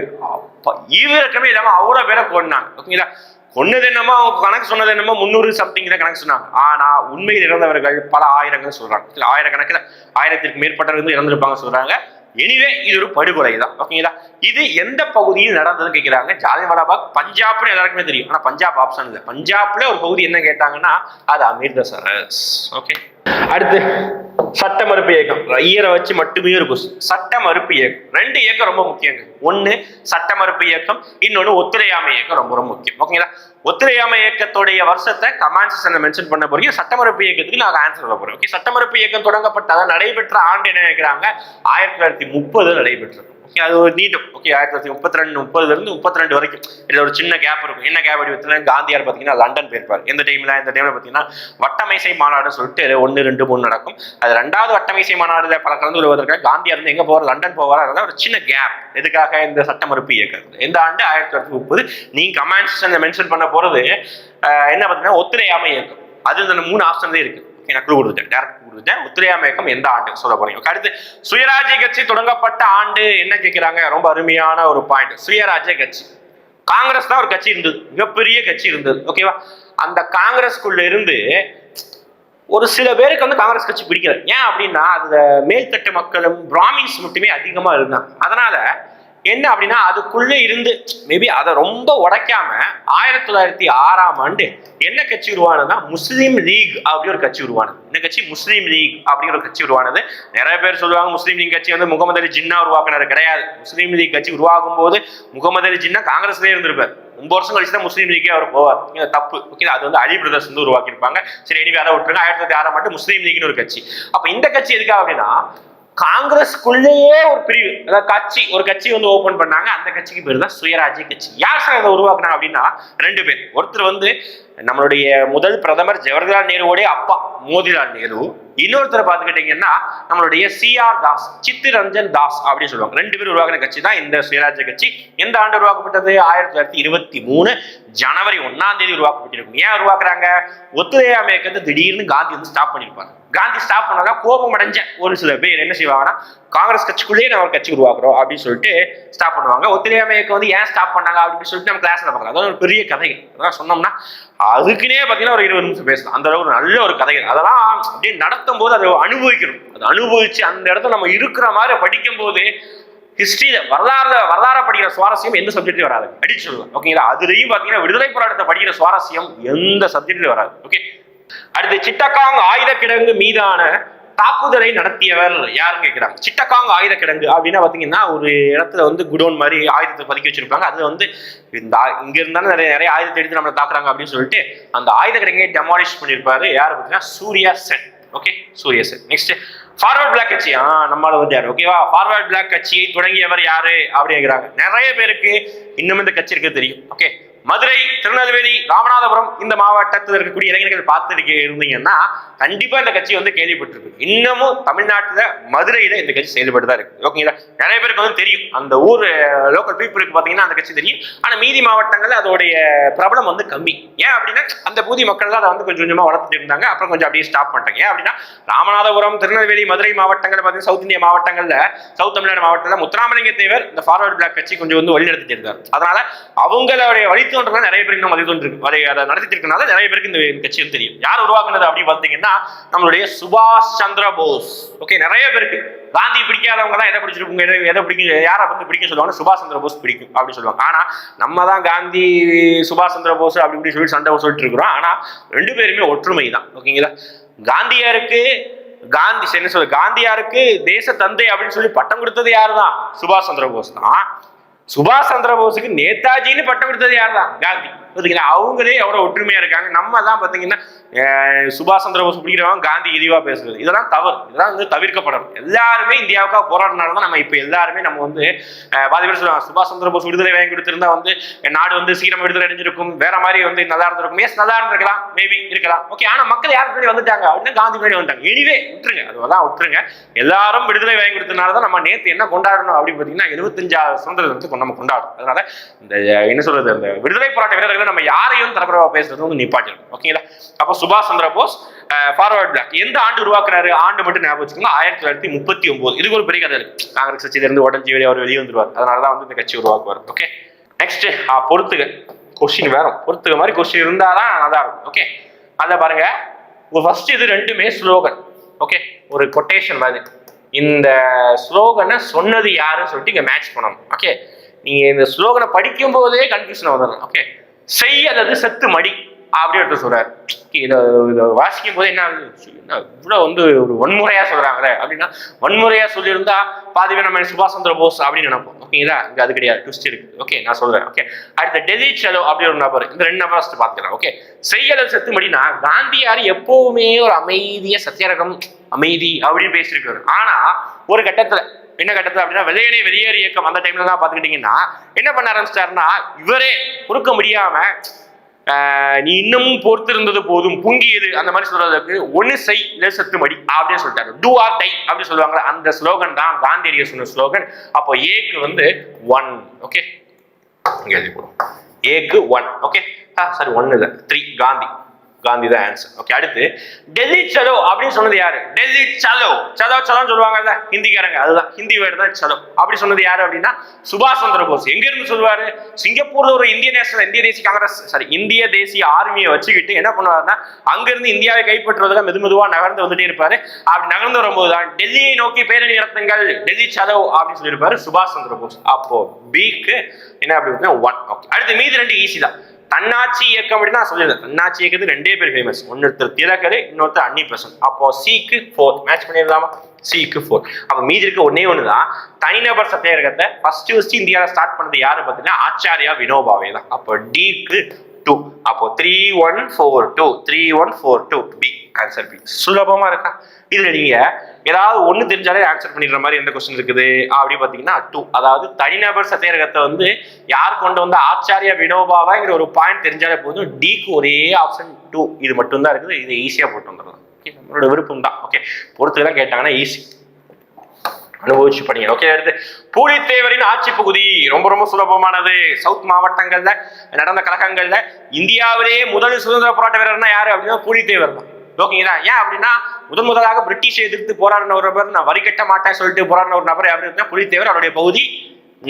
ஈவிரக்கமே இல்லாம அவ்வளவு பேரை கொண்டாங்க. ஓகேங்களா? கொன்னது என்னமோ அவங்க கணக்கு சொன்னது என்னமோ 300 சம்திங் தான் கணக்கு சொன்னாங்க. ஆனா உண்மையில் இறந்தவர்கள் பல ஆயிரங்கள் சொல்றாங்க. ஆயிரக்கணக்கில் 1000க்கு மேற்பட்டவர்கள் இறந்திருப்பாங்க சொல்றாங்க. எனிவே இது ஒரு படுகொலை தான். ஓகேங்களா? இது எந்த பகுதியில் நடந்ததுன்னு கேட்கிறாங்க. ஜாலியன் வாலாபாக் பஞ்சாப்னு எல்லாருக்குமே தெரியும். ஆனா பஞ்சாப் ஆப்ஷன் இல்லை. பஞ்சாப்ல ஒரு பகுதி என்ன கேட்டாங்கன்னா அது அமிர்தசரஸ். ஓகே, அடுத்து சட்ட மறுப்பு இயக்கம். ஈரை வச்சு மட்டுமே ஒரு கொஸ்டின். சட்ட மறுப்பு இயக்கம் 2 இயக்கம் ரொம்ப முக்கியங்க. ஒன்னு சட்ட மறுப்பு இயக்கம், இன்னொன்னு ஒத்துழையாமை இயக்கம். ரொம்ப ரொம்ப முக்கியம். ஓகேங்களா? ஒத்துழையாமை இயக்கத்துடைய வருஷத்தை கமெண்ட் செக்ஷன்ல மென்ஷன் பண்ண போறீங்க. சட்ட மறுப்பு இயக்கத்துக்கு நான் ஆன்சர் சொல்ல போறேன். ஓகே, சட்ட மறுப்பு இயக்கம் தொடங்கப்பட்ட நடைபெற்ற ஆண்டு என்ன கேட்கிறாங்க? 1930 நடைபெற்றது. ஓகே, அது ஒரு நீட்டம். ஓகே, 1932 30ல இருந்து 32 வரைக்கும் இதுல ஒரு சின்ன கேப் இருக்கும். என்ன கேப் அப்படி காந்தியார் பாத்தீங்கன்னா லண்டன் போயிருப்பார். இந்த டைம்ல பாத்தீங்கன்னா வட்டமேசை மாநாடு சொல்லிட்டு 1 2 3 நடக்கும். அது 2வது வட்டமேசை மாநாடுல பல கலந்து வருவதற்காக காந்தியார் வந்து எங்க போவார்? லண்டன் போவார். அதனால ஒரு சின்ன கேப். எதுக்காக? இந்த சட்ட மறுப்பு இயக்கம். இந்த ஆண்டு 1930. நீங்க கமெண்ட்ஸ் மென்ஷன் பண்ண போறது என்ன பாத்தீங்கன்னா ஒத்துழையாமை இயக்கம். அது இந்த 3 ஆப்ஷன்ல இருக்கு. நான் க்ளூ கொடுத்தேன், டைரக்ட் கொடுத்தேன். ஒத்துழையாமை இயக்கம் எந்த ஆண்டு சொல்ல போறீங்க. அடுத்து சுயராஜ்ய கட்சி தொடங்கப்பட்ட ஆண்டு என்ன கேட்கிறாங்க? ரொம்ப அருமையான ஒரு பாயிண்ட். சுயராஜ்ய கட்சி, காங்கிரஸ் தான் ஒரு கட்சி இருந்தது, மிகப்பெரிய கட்சி இருந்தது. ஓகேவா? அந்த காங்கிரஸ்குள்ள இருந்து ஒரு சில பேருக்கு வந்து காங்கிரஸ் கட்சி பிடிக்கல. ஏன் அப்படின்னா அதுல மேல்தட்டு மக்களும் பிராமின்ஸ் மட்டுமே அதிகமா இருந்தாங்க. அதனால என்ன அப்படின்னா அதுக்குள்ள இருந்து மேபி அதை ரொம்ப உடைக்காம 1906ஆம் ஆண்டு என்ன கட்சி உருவானதுன்னா முஸ்லீம் லீக் அப்படி ஒரு கட்சி உருவானது. என்ன கட்சி? முஸ்லீம் லீக் அப்படிங்கிற ஒரு கட்சி உருவானது. நிறைய பேர் சொல்லுவாங்க முஸ்லீம் லீக் கட்சி வந்து முகமது அலி ஜின்னா உருவாக்குனது. கிடையாது. முஸ்லீம் லீக் கட்சி உருவாகும் போது முகமது அலி ஜின்னா காங்கிரஸ்லேயே இருந்திருப்பார். 9 வருஷம் கழிச்சு தான் முஸ்லீம் லீக்கே அவர் போவார். தப்பு. ஓகே, அது வந்து அலி பிரதர்ஸ் வந்து உருவாக்கியிருப்பாங்க. சரி, எனிவே அதை விட்டுருங்க. 1906ஆம் ஆண்டு முஸ்லீம் லீக்னு ஒரு கட்சி. அப்ப இந்த கட்சி எதுக்காக அப்படின்னா காங்கிரஸ்குள்ளேயே ஒரு பிரிவு, அதாவது ஒரு கட்சி வந்து ஓபன் பண்ணாங்க. அந்த கட்சிக்கு பேர் தான் சுயராஜ்ய கட்சி. யார் சார் அதை உருவாக்குனாங்க அப்படின்னா 2 பேர். ஒருத்தர் வந்து நம்மளுடைய முதல் பிரதமர் ஜவஹர்லால் நேருவோடைய அப்பா மோதிலால் நேரு. இன்னொருத்தர் பார்த்துக்கிட்டீங்கன்னா நம்மளுடைய CR தாஸ், சித்திரஞ்சன் தாஸ் அப்படின்னு சொல்லுவாங்க. 2 பேர் உருவாக்கின கட்சி தான் இந்த சுயராஜ்ய கட்சி. எந்த ஆண்டு உருவாக்கப்பட்டது? 1923 ஜனவரி 1ஆம் தேதி உருவாக்கப்பட்டிருக்கும். ஏன் உருவாக்குறாங்க? ஒத்துழையாமை இயக்கத்தை திடீர்னு காந்தி வந்து ஸ்டாப் பண்ணிருப்பாங்க. காந்தி ஸ்டாப் பண்ணாங்க. கோபம் அடைஞ்ச ஒரு சில பேர் என்ன செய்வாங்கன்னா காங்கிரஸ் கட்சிக்குள்ளேயே நம்ம ஒரு கட்சி உருவாக்குறோம் அப்படின்னு சொல்லிட்டு ஸ்டாப் பண்ணுவாங்க. ஒத்துழையாமை இயக்கம் வந்து ஏன் ஸ்டாப் பண்ணாங்க அப்படின்னு சொல்லிட்டு நம்ம கிளாஸ்ல பார்க்கலாம். அதாவது ஒரு பெரிய கதைகள். அதான் சொன்னோம்னா அதுக்குன்னே பார்த்தீங்கன்னா ஒரு 20 நிமிஷம் பேசலாம். அந்த அளவுக்கு நல்ல ஒரு கதைகள். அதெல்லாம் அப்படியே நடத்தும் போது அதை அனுபவிக்கணும். அதை அனுபவிச்சு அந்த இடத்துல நம்ம இருக்கிற மாதிரி படிக்கும் போது ஹிஸ்டரியில வரலாறு படிக்கிற சுவாரஸ்யம் எந்த சப்ஜெக்ட்லயும் வராது. அடிச்சு சொல்லுவேன். ஓகேங்களா? அதுலயும் பாத்தீங்கன்னா விடுதலை போராட்டத்தை படிக்கிற சுவாரஸ்யம் எந்த சப்ஜெக்ட்லயும் வராது. ஓகே, அடுத்து சிட்டகாங் ஆயுத கிடங்கு மீதான தாக்குதலை நடத்தியவர் யாருன்னு கேட்கிறாங்க. சிட்டகாங் ஆயுத கிடங்கு அப்படின்னா பாத்தீங்கன்னா ஒரு இடத்துல வந்து குடோன் மாதிரி ஆயுதத்தை பதுக்கி வச்சிருப்பாங்க. அது வந்து இங்க இருந்தாலும் நிறைய ஆயுதத்தை எடுத்து நம்மளை தாக்குறாங்க அப்படின்னு சொல்லிட்டு அந்த ஆயுத கிடங்கை டெமாலிஷ் பண்ணியிருப்பாரு. யாரு பார்த்தீங்கன்னா Surya Sen. Okay, Surya Sen. Next Forward Bloc கட்சி. நம்மளால வந்து யாரு? ஓகேவா? ஃபார்வர்ட் பிளாக் கட்சியை தொடங்கியவர் யாரு அப்படிங்கிறாங்க. நிறைய பேருக்கு இன்னும் இந்த கட்சி இருக்கு தெரியும். ஓகே, மதுரை, திருநெல்வேலி, ராமநாதபுரம் இந்த மாவட்டத்தில் இருக்கக்கூடிய இளைஞர்கள் பார்த்துட்டு இருந்தீங்கன்னா கண்டிப்பா இந்த கட்சி வந்து கேள்விப்பட்டிருக்கு. இன்னமும் தமிழ்நாட்டுல மதுரையில இந்த கட்சி செயல்பட்டு தான் இருக்கு. ஓகேங்களா? நிறைய பேருக்கு வந்து தெரியும், அந்த ஊர் லோக்கல் பீப்புளுக்கு பாத்தீங்கன்னா அந்த கட்சி தெரியும். ஆனா மீதி மாவட்டங்கள்ல அதோடைய பிரபலம் வந்து கம்மி. ஏன் அப்படின்னா அந்த பூதி மக்கள் தான் அதை வந்து கொஞ்சம் கொஞ்சமா வளர்த்துட்டு இருந்தாங்க. அப்புறம் கொஞ்சம் அப்படியே ஸ்டாப் பண்ணிட்டாங்க. ஏன் அப்படின்னா ராமநாதபுரம், திருநெல்வேலி, மதுரை மாவட்டங்கள் பார்த்தீங்கன்னா சவுத் இந்தியா மாவட்டங்கள்ல, சவுத் தமிழ்நாடு மாவட்டத்தில் முத்துராமலிங்க தேவர் இந்த ஃபார்வர்ட் பிளாக் கட்சி கொஞ்சம் வந்து வழி நடத்திட்டு இருந்தார். அதனால அவங்களுடைய வழித்தோன்றல் நிறைய பேருக்கு நம்ம வழித்தோன்று அதை நடத்திட்டு இருக்கனால நிறைய பேருக்கு இந்த கட்சி வந்து தெரியும். யார் உருவாக்குனது அப்படின்னு பார்த்தீங்கன்னா நம்மளுடைய சுபாஷ் சந்திர போஸ். ஓகே, நிறைய பேருக்கு காந்தி பிடிக்காதவங்க எல்லாம் எதை பிடிச்சிருப்பாங்க, எதை பிடிக்கும், யாரை வந்து பிடிக்கும் சொல்லுவாங்க, சுபாஷ் சந்திர போஸ் பிடிக்கும் அப்படின்னு சொல்லுவாங்க. ஆனா நம்ம தான் காந்தி, சுபாஷ் சந்திர போஸ் அப்படி இப்படி சொல்லி சண்டை சொல்லிட்டு இருக்கிறோம். ஆனா ரெண்டு பேருமே ஒற்றுமை தான். ஓகேங்களா? காந்தியாருக்கு காந்தியாருக்கு தேச தந்தை அப்படின்னு சொல்லி பட்டம் கொடுத்தது யாருதான்? சுபாஷ் சந்திர போஸ் தான். சுபாஷ் சந்திர போஸுக்கு நேதாஜின்னு பட்டம் கொடுத்தது யாருதான்? காந்தி. அவங்களே எவ்வளவு ஒற்றுமையா இருக்காங்க. நம்ம தான் பாத்தீங்கன்னா சுபாஷ் சந்திர போஸ் பிடிக்கிறவங்க காந்தி இழிவா பேசுறது, இதெல்லாம் தவறு. இதெல்லாம் வந்து தவிர்க்கப்படணும். எல்லாருமே இந்தியாவுக்காக போராடினால்தான் நம்ம இப்ப எல்லாருமே நம்ம வந்து பாதி பேர் சொல்லுவாங்க சுபாஷ் சந்திர போஸ் விடுதலை வாங்கி கொடுத்திருந்தா வந்து நாடு வந்து சீக்கிரம் விடுதலை அடைஞ்சிருக்கும், வேற மாதிரி வந்து நல்லா இருந்திருக்கும். எஸ், நல்லா இருந்திருக்கலாம், மேபி இருக்கலாம். ஓகே, ஆனா மக்கள் யாருக்கு முன்னாடி வந்துட்டாங்க அப்படின்னா காந்தி முன்னாடி வந்துட்டாங்க. எனிவே விட்டுருங்க, அதுதான் விட்டுருங்க. எல்லாரும் விடுதலை வாங்கி கொடுத்தனாலதான் நம்ம நேற்று என்ன கொண்டாடணும் அப்படின்னு பாத்தீங்கன்னா 75 சுதந்திரத்தை நம்ம கொண்டாடும். அதனால இந்த என்ன சொல்றது, அந்த விடுதலை போராட்ட வீரர்களை நம்ம யாரையும் தரக்குறவா பேசுறது வந்து நிப்பாட்டிடும். ஓகேங்களா? அப்போ சுபாஷ் சந்திர போஸ் ஃபார்வர்ட் பிளாக் எந்த ஆண்டு உருவாக்குறாரு? ஆண்டு மட்டும் ஞாபகம் வச்சுக்கோங்க, 1939. இதுக்கு ஒரு பெரிய கதை இருக்கு. காங்கிரஸ் கட்சியில இருந்து உடஞ்சி அவர் வெளியே வந்துருவார். அதனாலதான் வந்து இந்த கட்சி உருவாக்குவார். ஓகே, நெக்ஸ்ட் பொறுத்துக கொஸ்டின் வேற பொறுத்துக மாதிரி கொஸ்டின் இருந்தாதான் நல்லா இருக்கும். ஓகே, அதை பாருங்க. ஃபர்ஸ்ட் இது ரெண்டுமே ஸ்லோகன். ஓகே, ஒரு கொட்டேஷன் மாதிரி. இந்த ஸ்லோகனை சொன்னது யாருன்னு சொல்லிட்டு இங்க மேட்ச் பண்ணணும். ஓகே, நீங்க இந்த ஸ்லோகனை படிக்கும் போதே கன்ஃபியூஷன் வந்துடும். ஓகே, செய் அல்லது செத்து மடி அப்படி எடுத்து சொல்றாரு. இதை வாசிக்கும் போது என்ன இவ்வளவு வந்து ஒரு வன்முறையா சொல்றாங்களே அப்படின்னா, வன்முறையா சொல்லியிருந்தா பாதி பேர் நம்ம சுபாஷ் சந்திர போஸ் அப்படின்னு நினைப்போம். ஓகேங்களா? இங்க அது கிடையாது, ட்விஸ்ட் இருக்கு. ஓகே, நான் சொல்றேன். ஓகே, அடுத்த டெல்லி சலோ அப்படி ஒரு நபர். இந்த ரெண்டு நபர் பார்த்துக்கலாம். ஓகே, செய்யல் செத்து மடினா காந்தியார் எப்பவுமே ஒரு அமைதிய சத்தியாகிரகம், அமைதி அப்படின்னு பேசியிருக்காரு. ஆனா ஒரு கட்டத்துல என்ன கட்டத்துல அப்படின்னா வெள்ளையனே வெளியேறு இயக்கம் அந்த டைம்ல தான் பாத்துக்கிட்டீங்கன்னா என்ன பண்ண ஆரம்பிச்சிட்டாருன்னா, இவரே பொறுக்க முடியாம நீ இன்னமும் பொறுத்திருந்தது போதும் புங்கியது அந்த மாதிரி சொல்றதுக்கு ஒன்னு செய் இல்ல செத்து மடி அப்படின்னு சொல்லிட்டாரு. டூ ஆர் டை அப்படின்னு சொல்லுவாங்க. அந்த ஸ்லோகன் தான் காந்தியடிகள் சொன்ன ஸ்லோகன். அப்போ ஏக்கு வந்து 1. ஓகே, இங்க எழுதி போடும். ஏக்கு 1. ஓகே, சாரி 1 இல்ல 3. காந்தி தான் ஆன்சர். ஓகே, அடுத்து டெல்லி சலோ அப்படின்னு சொன்னது யாரு? டெல்லி சலோ சலோன்னு சொல்லுவாங்கல்ல ஹிந்திக்காரங்க, அதுதான் ஹிந்தி வேர்டு தான் சலோ. அப்படி சொன்னது யாரு அப்படின்னா சுபாஷ் சந்திர போஸ். எங்க இருந்து சொல்லுவாரு? சிங்கப்பூர்ல ஒரு இந்திய தேசிய காங்கிரஸ் இந்திய தேசிய ஆர்மியை வச்சுக்கிட்டு என்ன பண்ணுவாருன்னா அங்கிருந்து இந்தியாவை கைப்பற்றுவதற்கு மெதுவா நகர்ந்து வந்துட்டே இருப்பாரு. அப்படி நகர்ந்து வரும்போதுதான் டெல்லியை நோக்கி பேரணி நடத்துங்கள் டெல்லி சலோ அப்படின்னு சொல்லியிருப்பாரு சுபாஷ் சந்திர போஸ். அப்போ பிக்கு என்ன அப்படின்னா 1. ஓகே, அடுத்து மீதி ரெண்டு ஈஸி தான். தன்னாட்சி இயக்கம் அப்படின்னு நான் சொல்லியிருந்தேன். தன்னாட்சி இயக்கத்துக்கு ரெண்டே பேர் ஃபேமஸ், ஒன்னொருத்தர் திலகர், இன்னொருத்தர் அன்னிபெசன்ட். அப்போ சிக்கு 4 மேட்ச் பண்ணிடலாமா? சிக்கு 4. அப்ப மீதி இருக்க ஒண்ணுதான் தனிநபர் சத்தியாகிரகத்தை ஃபர்ஸ்ட் இந்தியாவில் ஸ்டார்ட் பண்ணது யாரு பார்த்தீங்கன்னா ஆச்சாரியா வினோபாவே தான். அப்போ டிக்கு 2. அப்போ 3142 3142 பி ஆன்சர் பி. சுலபமா இருக்கா? இதுல நீங்க ஏதாவது ஒண்ணு தெரிஞ்சாலே ஆன்சர் பண்ணிடுற மாதிரி எந்த கொஸ்டின் இருக்குது அப்படி பாத்தீங்கன்னா 2. அதாவது தனிநபர் சத்தியாகிரகத்தை வந்து யார் கொண்டு வந்த ஆச்சாரியா வினோபாவாங்கிற ஒரு பாயிண்ட் தெரிஞ்சாலே போதும். டிக்கு ஒரே ஆப்ஷன் 2 இது மட்டும் தான் இருக்குது. இது ஈஸியா போட்டு வந்துடலாம். நம்மளோட விருப்பம் தான். ஓகே, பொறுத்துதான் கேட்டாங்கன்னா ஈஸி, அனுபவிச்சு படிங்க. ஓகே, அடுத்து பூலித்தேவரின் ஆட்சி பகுதி ரொம்ப சுலபமானது. சவுத் மாவட்டங்கள்ல நடந்த கழகங்கள்ல இந்தியாவிலேயே முதல் சுதந்திர போராட்ட வீரர்னா யாரு அப்படின்னா பூலித்தேவர் தான். ஓகேங்களா? ஏன் அப்படின்னா முதலாக பிரிட்டிஷ் எதிர்த்து போராடின ஒரு நபர், நான் வரி கட்ட மாட்டேன் சொல்லிட்டு போராடின ஒரு நபர் அப்படின்னா புலித்தேவர். அவருடைய பகுதி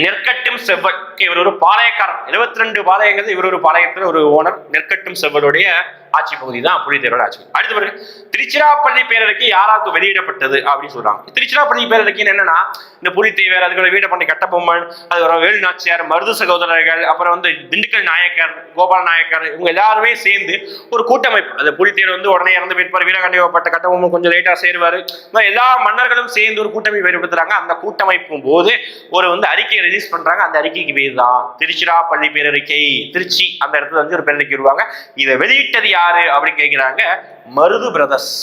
நெற்கட்டும் செவ்வல். இவர் ஒரு பாளையக்காரர். 72 பாளையங்கள் இவர் ஒரு பாளையத்தில் ஒரு ஓனர். நெற்கட்டும் செவ்வலுடைய ஆட்சி பகுதி தான் புலித்தேவரோட ஆட்சி. அடுத்த பிறகு திருச்சிராப்பள்ளி பேரரசு யாராவது வெளியிடப்பட்டது அப்படின்னு சொல்றாங்க. திருச்சிராப்பள்ளி பேரரசு என்னன்னா இந்த புலித்தேவர், அதுக்கு வீடப்பண்ணி கட்டபொம்மன், அதுக்கப்புறம் வேலு நாச்சியார், மருது சகோதரர்கள், அப்புறம் வந்து திண்டுக்கல் நாயக்கர், கோபால் நாயக்கர், இவங்க எல்லாருமே சேர்ந்து ஒரு கூட்டமைப்பு. அது புலித்தேவர் வந்து உடனே இறந்து போயிருப்பார். வீரகண்டிப்பட்ட கட்டபொம்மன் கொஞ்சம் லேட்டா சேருவாரு. எல்லா மன்னர்களும் சேர்ந்து ஒரு கூட்டமைப்பு ஏற்படுத்துறாங்க. அந்த கூட்டமைப்பும் போது ஒரு வந்து அறிக்கையை ரிலீஸ் பண்றாங்க. அந்த அறிக்கைக்கு பேர் தான் திருச்சிராப்பள்ளி பேரறிக்கை. திருச்சி அந்த இடத்துல வந்து ஒரு பேரறிக்கை வருவாங்க. இதை வெளியிட்டது யாரு அப்படின்னு கேட்கிறாங்க. மருது பிரதர்ஸ்,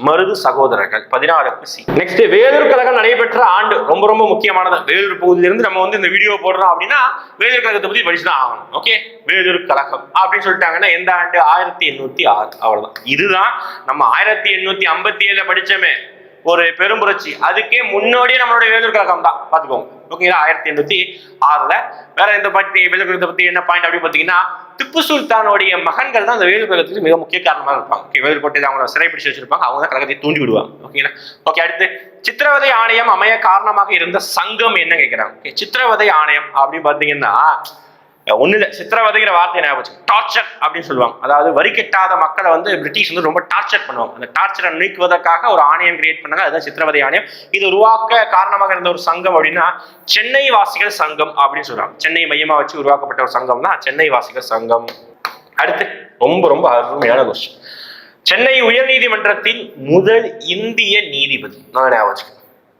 மருது சகோதரர்கள் 14க்கு சி. நெக்ஸ்ட் வேலூர் கழகம் நடைபெற்ற ஆண்டு ரொம்ப ரொம்ப முக்கியமானது. வேலூர் பகுதியிலிருந்து நம்ம வந்து இந்த வீடியோ போடுறோம் அப்படின்னா வேலூர் கழகத்தை பத்தி படிச்சுதான் ஆகணும். ஓகே, வேலூர் கழகம் அப்படின்னு சொல்லிட்டாங்கன்னா எந்த ஆண்டு? 1806. அவ்வளவுதான். இதுதான் நம்ம 1857 படிச்சோமே ஒரு பெரும் புரட்சி, அதுக்கே முன்னோடியே நம்மளுடைய வேலூர் கழகம் தான். பாத்துக்கோங்க. ஓகேங்களா? 1806. வேற எந்த பத்தி வேலூர் கழகத்தை பத்தி என்ன பாயிண்ட் அப்படி பாத்தீங்கன்னா, திப்பு சுல்தானுடைய மகன்கள் தான் அந்த வேலூர் கழகத்துக்கு மிக முக்கிய காரணமாக இருப்பாங்க. வேலூர் கோட்டை அவங்கள சிறைப்பிடிச்சு வச்சிருப்பாங்க, அவங்க தான் கழகத்தை தூண்டி விடுவாங்க. ஓகேங்களா? ஓகே, அடுத்து சித்திரவதை ஆணையம் அமைய காரணமாக இருந்த சங்கம் என்ன கேட்கிறாங்க. சித்திரவதை ஆணையம் அப்படின்னு பாத்தீங்கன்னா ஒண்ணு இல்ல, சித்திரவதைங்கிற வார்த்தை ஞாபகம், டார்ச்சர் அப்படின்னு சொல்லுவாங்க. அதாவது வரி கட்டாத மக்களை வந்து பிரிட்டிஷ் வந்து ரொம்ப டார்ச்சர் பண்ணுவாங்க. அந்த டார்ச்சரை நீக்குவதற்காக ஒரு ஆணையம் கிரியேட் பண்ணாங்க, அதுதான் சித்திரவதை ஆணையம். இது உருவாக்க காரணமாக இருந்த ஒரு சங்கம் அப்படின்னா சென்னை வாசிகள் சங்கம் அப்படின்னு சொல்றாங்க. சென்னை மையமா வச்சு உருவாக்கப்பட்ட ஒரு சங்கம் தான் சென்னை வாசிகள் சங்கம். அடுத்து ரொம்ப ரொம்ப அருமையான கொஸ்டின். சென்னை உயர்நீதிமன்றத்தின் முதல் இந்திய நீதிபதி நான் ஞாபகம்.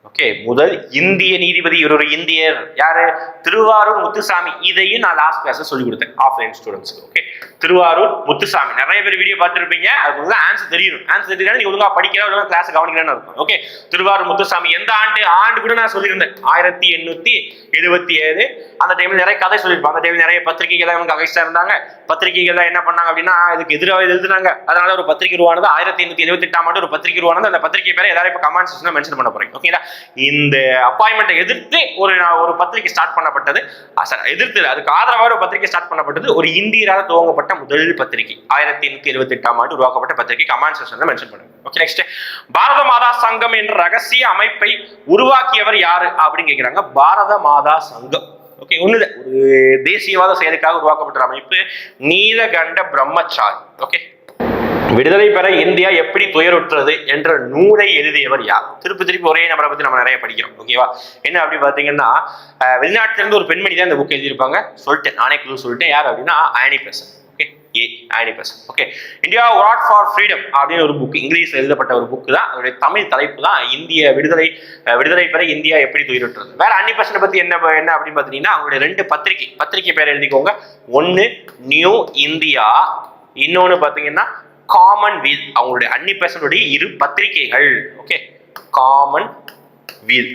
ஓகே, முதல் இந்திய நீதிபதி. இவர் ஒரு இந்தியர். யாரு? திருவாரூர் முத்துசாமி. இதையும் நான் லாஸ்ட் கிளாஸ்ல சொல்லி கொடுத்தேன் ஆஃப்லைன் ஸ்டூடெண்ட்ஸ்க்கு. ஓகே, திருவாரூர் முத்துசாமி. நிறைய பேர் வீடியோ பார்த்துருப்பீங்க, அதுக்கு ஆன்சர் தெரியும். ஆன்சர் தெரியல நீங்க ஒழுங்கா படிக்கிற ஒழுங்கா கிளாஸ் கவனிக்கிறேன்னு இருக்கும். ஓகே, திருவாரூர் முத்துசாமி எந்த ஆண்டு கூட நான் சொல்லியிருந்தேன் 1877. அந்த டைம்ல நிறைய கதை சொல்லியிருப்பேன். அந்த டைம்ல நிறைய பத்திரிகைகள் அவங்க அகைஸ்டா இருந்தாங்க. பத்திரிகைகள் தான் என்ன பண்ணாங்க அப்படின்னா இதுக்கு எதிராக எழுதுனாங்க. அதனால ஒரு பத்திரிகை உருவானது 1878ஆம் ஆண்டு. ஒரு பத்திரிகை உருவானது. அந்த பத்திரிகை பேரை எல்லாரும் இப்ப கமெண்ட் செக்ஷன்ல மென்ஷன் பண்ண போறீங்க. ஓகேங்களா? இந்த அப்பாயின்மெண்ட்டை எதிர்த்து ஒரு பத்திரிகை ஸ்டார்ட் பண்ணப்பட்டது. எதிர்த்து அதுக்கு ஆதரவாக ஒரு பத்திரிகை ஸ்டார்ட் பண்ணப்பட்டது. ஒரு இந்தியரால் துவங்கப்பட்ட முதல் பத்திரிகை 1878ஆம் ஆண்டு உருவாக்கப்பட்ட பத்திரிகை. கமெண்ட் செக்ஷன்ல மென்ஷன் பண்ணுங்க. ஓகே, நெக்ஸ்ட் பாரத மாதா சங்கம் என்ற ரகசிய அமைப்பை உருவாக்கியவர் யாரு அப்படின்னு கேட்கிறாங்க. பாரத மாதா சங்கம். ஓகே, ஒண்ணுல ஒரு தேசியவாத செயலுக்காக உருவாக்கப்பட்ட அமைப்பு நீலகண்ட பிரம்மச்சாரி. ஓகே, விடுதலை பெற இந்தியா எப்படி துயருற்றது என்ற நூலை எழுதியவர் யார்? திருப்பி ஒரே நபரை பத்தி நம்ம நிறைய படிக்கிறோம். ஓகேவா? என்ன அப்படி பாத்தீங்கன்னா வெளிநாட்டுல இருந்து ஒரு பெண்மணி தான் இந்த புக் எழுதியிருப்பாங்க. சொல்லிட்டேன், நானே குழு சொல்லிட்டேன். யார் அப்படின்னா Annie Besant. Okay, Annie Besant. Okay, India what for freedom அப்படின்னு ஒரு புக், இங்கிலீஷ்ல எழுதப்பட்ட ஒரு புக் தான். அதோடைய தமிழ் தலைப்பு தான் இந்திய விடுதலை பெற இந்தியா எப்படி துயருற்றது. வேற ஆனி பெசன்ட் பத்தி என்ன அப்படின்னு பாத்தீங்கன்னா அவங்களுடைய 2 பத்திரிகை பேர் எழுதிக்கோங்க. ஒன்னு நியூ இந்தியா, இன்னொன்னு பாத்தீங்கன்னா காமன் வீல். அவங்களுடைய அன்னி பெசன்ட்டுடைய 2 பத்திரிகைகள். Okay, Commonweal.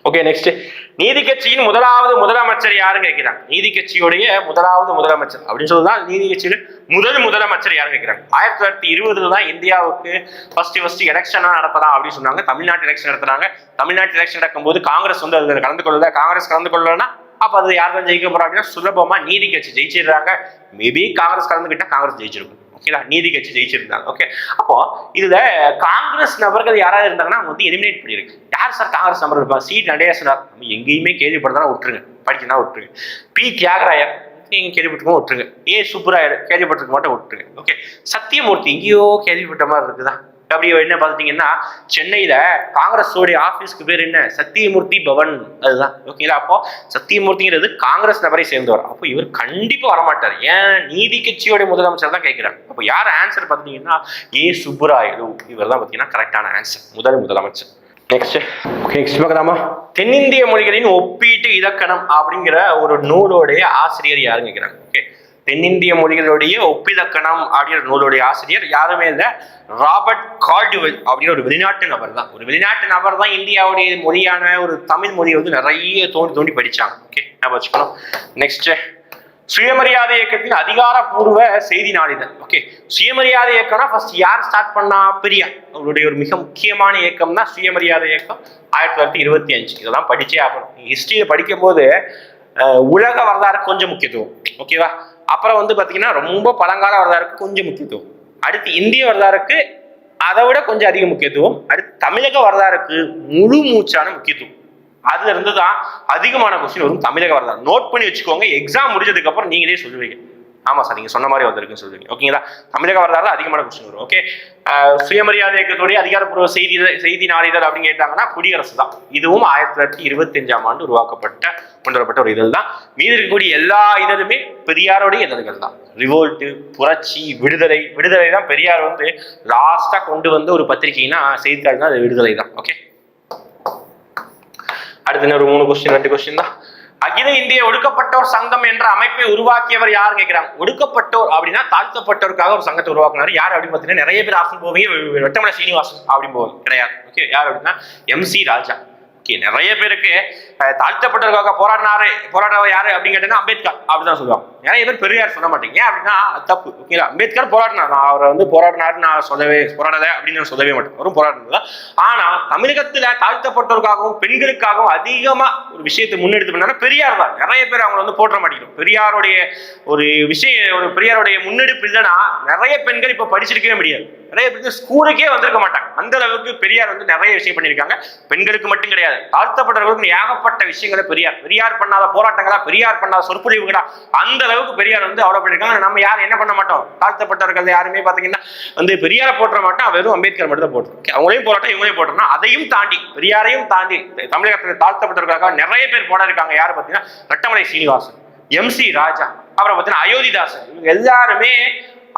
Okay, next நீதி கட்சியின் முதலாவது முதலமைச்சர் யாருன்னு கேட்கிறாங்க. நீதி கட்சியுடைய முதலாவது முதலமைச்சர் அப்படின்னு சொல்லுதான் நீதி கட்சியில முதலமைச்சர் யாருன்னு கேட்கிறாங்க. 1920 தான் இந்தியாவுக்கு ஃபர்ஸ்ட் எலெக்ஷனா நடத்தலாம் அப்படின்னு சொன்னாங்க. தமிழ்நாட்டு எலெக்ஷன் நடத்துறாங்க. தமிழ்நாட்டு எலெக்ஷன் நடக்கும்போது காங்கிரஸ் வந்து அதுல கலந்து கொள்ளல. காங்கிரஸ் கலந்து கொள்ளலன்னா அப்ப அது யாரும் ஜெயிக்க போறா அப்படின்னா சுலபமா நீதி கட்சி ஜெயிச்சிடுறாங்க. மேபி காங்கிரஸ் கலந்துகிட்டா காங்கிரஸ் ஜெயிச்சிருக்கும். ஓகேங்களா? நீதி கட்சி ஜெயிச்சிருந்தாங்க. ஓகே, அப்போ இதுல காங்கிரஸ் நபர்கள் யாராவது இருந்தாங்கன்னா அவங்க வந்து எலிமினேட் பண்ணிருக்கு. யார் சார் காங்கிரஸ் நபர் இருப்பாங்க? சி நடேசனார். நம்ம எங்கேயுமே கேள்விப்படுறதா விட்டுருங்க, படிக்கணும் விட்டுருங்க. பி தியாகராயர் நீங்க கேள்விப்பட்டிருக்கோம் விட்டுருங்க. ஏ சுப்புராயர் கேள்விப்பட்டிருக்க மாட்டோம் விட்டுருங்க. ஓகே, சத்தியமூர்த்தி எங்கேயோ கேள்விப்பட்ட மாதிரி இருக்குதா? அப்படி என்ன பாத்தீங்கன்னா சென்னையில காங்கிரஸோடைய ஆபீஸ்க்கு பேர் என்ன? சத்தியமூர்த்தி பவன். அதுதான். ஓகேங்களா? அப்போ சத்தியமூர்த்திங்கிறது காங்கிரஸ் நபரை சேர்ந்தவர். அப்போ இவர் கண்டிப்பா வரமாட்டார். ஏன்? நீதி கட்சியோட முதலமைச்சர் தான் கேட்கிறாங்க. அப்போ யார் ஆன்சர் பாத்தீங்கன்னா ஏ சுப்புராயலு. இவர் தான் பாத்தீங்கன்னா கரெக்டான ஆன்சர், முதலமைச்சர். நெக்ஸ்ட் பார்க்கலாமா? தென்னிந்திய மொழிகளின் ஒப்பீட்டு இலக்கணம் அப்படிங்கிற ஒரு நூலோடைய ஆசிரியர் யாருன்னு கேட்கிறாங்க. ஓகே, தென்னிந்திய மொழிகளுடைய ஒப்பிலக்கணம் அப்படிங்கிற நூலுடைய ஆசிரியர் யாருமே இல்லை, ராபர்ட் கால்டுவெல் அப்படின்னு ஒரு வெளிநாட்டு நபர் தான் இந்தியாவுடைய மொழியான ஒரு தமிழ் மொழியை வந்து நிறைய தோண்டி படிச்சாங்க. ஓகே, நான் வச்சுக்கணும். நெக்ஸ்ட் சுயமரியாதை இயக்கத்தின் அதிகாரப்பூர்வ செய்தி நாளிதழ். ஓகே, சுயமரியாதை இயக்கம்னா ஃபர்ஸ்ட் யார் ஸ்டார்ட் பண்ணா? பெரியார். அவருடைய ஒரு மிக முக்கியமான இயக்கம் தான் சுயமரியாதை இயக்கம் 1925. இதெல்லாம் படிச்சே ஆகணும். ஹிஸ்டரியை படிக்கும் போது உலக வரலாறு கொஞ்சம் முக்கியத்துவம். ஓகேவா? அப்புறம் வந்து பாத்தீங்கன்னா ரொம்ப பழங்கால வரலாறுக்கு கொஞ்சம் முக்கியத்துவம். அடுத்து இந்திய வரலாறுக்கு அதை விட கொஞ்சம் அதிக முக்கியத்துவம். அடுத்து தமிழக வரலாறுக்கு முழு மூச்சான முக்கியத்துவம். அதுல இருந்து தான் அதிகமான கொஸ்டின் வரும் தமிழக வரலாறு. நோட் பண்ணி வச்சுக்கோங்க. எக்ஸாம் முடிஞ்சதுக்கு அப்புறம் நீங்களே சொல்லுவீங்க. ஆமா சார் நீங்க சொன்ன மாதிரி வந்திருக்குன்னு சொல்லுவீங்க. ஓகேங்களா? தமிழக வரலாறு அதிகமான கொஸ்டின் வரும். ஓகே, சுயமரியாதை இயக்கத்துடைய அதிகாரப்பூர்வ செய்தி நாளிதழ் அப்படின்னு கேட்டாங்கன்னா குடியரசு தான். இதுவும் 1925ஆம் ஆண்டு கொண்டு வரப்பட்ட ஒரு இதழ் தான். மீது இருக்கக்கூடிய எல்லா இதழுமே பெரியாருடைய இதழ்கள் தான். ரிவோல்ட்டு, புரட்சி, விடுதலை தான் பெரியார் வந்து லாஸ்டா கொண்டு வந்து ஒரு பத்திரிகைன்னா செய்தித்தாள் தான், அது விடுதலை தான். ஓகே, அடுத்து ஒரு 2 கொஸ்டின் தான். அகில இந்திய ஒடுக்கப்பட்டோர் சங்கம் என்ற அமைப்பை உருவாக்கியவர் யாருன்னு கேட்கிறாங்க. ஒடுக்கப்பட்டோர் அப்படின்னா தாழ்த்தப்பட்டோருக்காக ஒரு சங்கத்தை உருவாக்குனாரு. யார் அப்படின்னு பார்த்தீங்கன்னா நிறைய பேர் ஆசன் போவீங்க, வெட்டமலை சீனிவாசன் அப்படின்னு போவாங்க, கிடையாது. ஓகே, யார் அப்படின்னா எம்சி ராஜா. நிறைய பேருக்கு தாழ்த்தப்பட்டவர்களுக்காக போராடுறவர் யாரு அப்படின்னு கேட்டீங்கன்னா அம்பேத்கர் அப்படிதான் சொல்லுவாங்க. நிறைய பேர் பெரியார் சொல்ல மாட்டீங்க அப்படின்னா தப்பு. ஓகேங்களா, அம்பேத்கர் போராடினார், அவரை போராடினாரு நான் போராடல அப்படின்னு சொல்லவே மாட்டேன், அவரும் போராடினது. ஆனா தமிழகத்துல தாழ்த்தப்பட்டவர்களுக்காகவும் பெண்களுக்காகவும் அதிகமா ஒரு விஷயத்தை முன்னெடுத்து பண்ணாரு பெரியார் தான். நிறைய பேர் அவங்க போற்ற மாட்டேங்கிறோம். பெரியாருடைய ஒரு விஷயம், பெரியாருடைய முன்னெடுப்பு இல்லைன்னா நிறைய பெண்கள் இப்ப படிச்சிருக்கவே முடியாது, நிறைய பேர் ஸ்கூலுக்கே வந்திருக்க மாட்டாங்க. அந்த அளவுக்கு பெரியார் நிறைய விஷயம் பண்ணியிருக்காங்க. பெண்களுக்கு மட்டும் கிடையாது, தாழ்த்தப்பட்டவர்களுக்கு ஏகப்பட்ட விஷயங்களை பெரியார் பண்ணாத போராட்டங்களா, பெரியார் பண்ணாத சொற்பொழிவுகளா, அந்த அளவுக்கு பெரியார் அவ்வளவு பண்ணிருக்காங்க. நம்ம யாரும் என்ன பண்ண மாட்டோம், தாழ்த்தப்பட்டவர்கள் யாருமே பாத்தீங்கன்னா பெரியாரை போற்ற மாட்டோம், வெறும் அம்பேத்கர் மட்டும் தான் போட்டோம். அவங்களையும் போராட்டம் இவங்களையும் போட்டோம்னா அதையும் தாண்டி பெரியாரையும் தாண்டி தமிழகத்தில் தாழ்த்தப்பட்டவர்களுக்காக நிறைய பேர் போட இருக்காங்க. யாரு பாத்தீங்கன்னா ரட்டமலை சீனிவாசன், எம்சி ராஜா, அப்புறம் பாத்தீங்கன்னா அயோத்திதாசன். இவங்க எல்லாருமே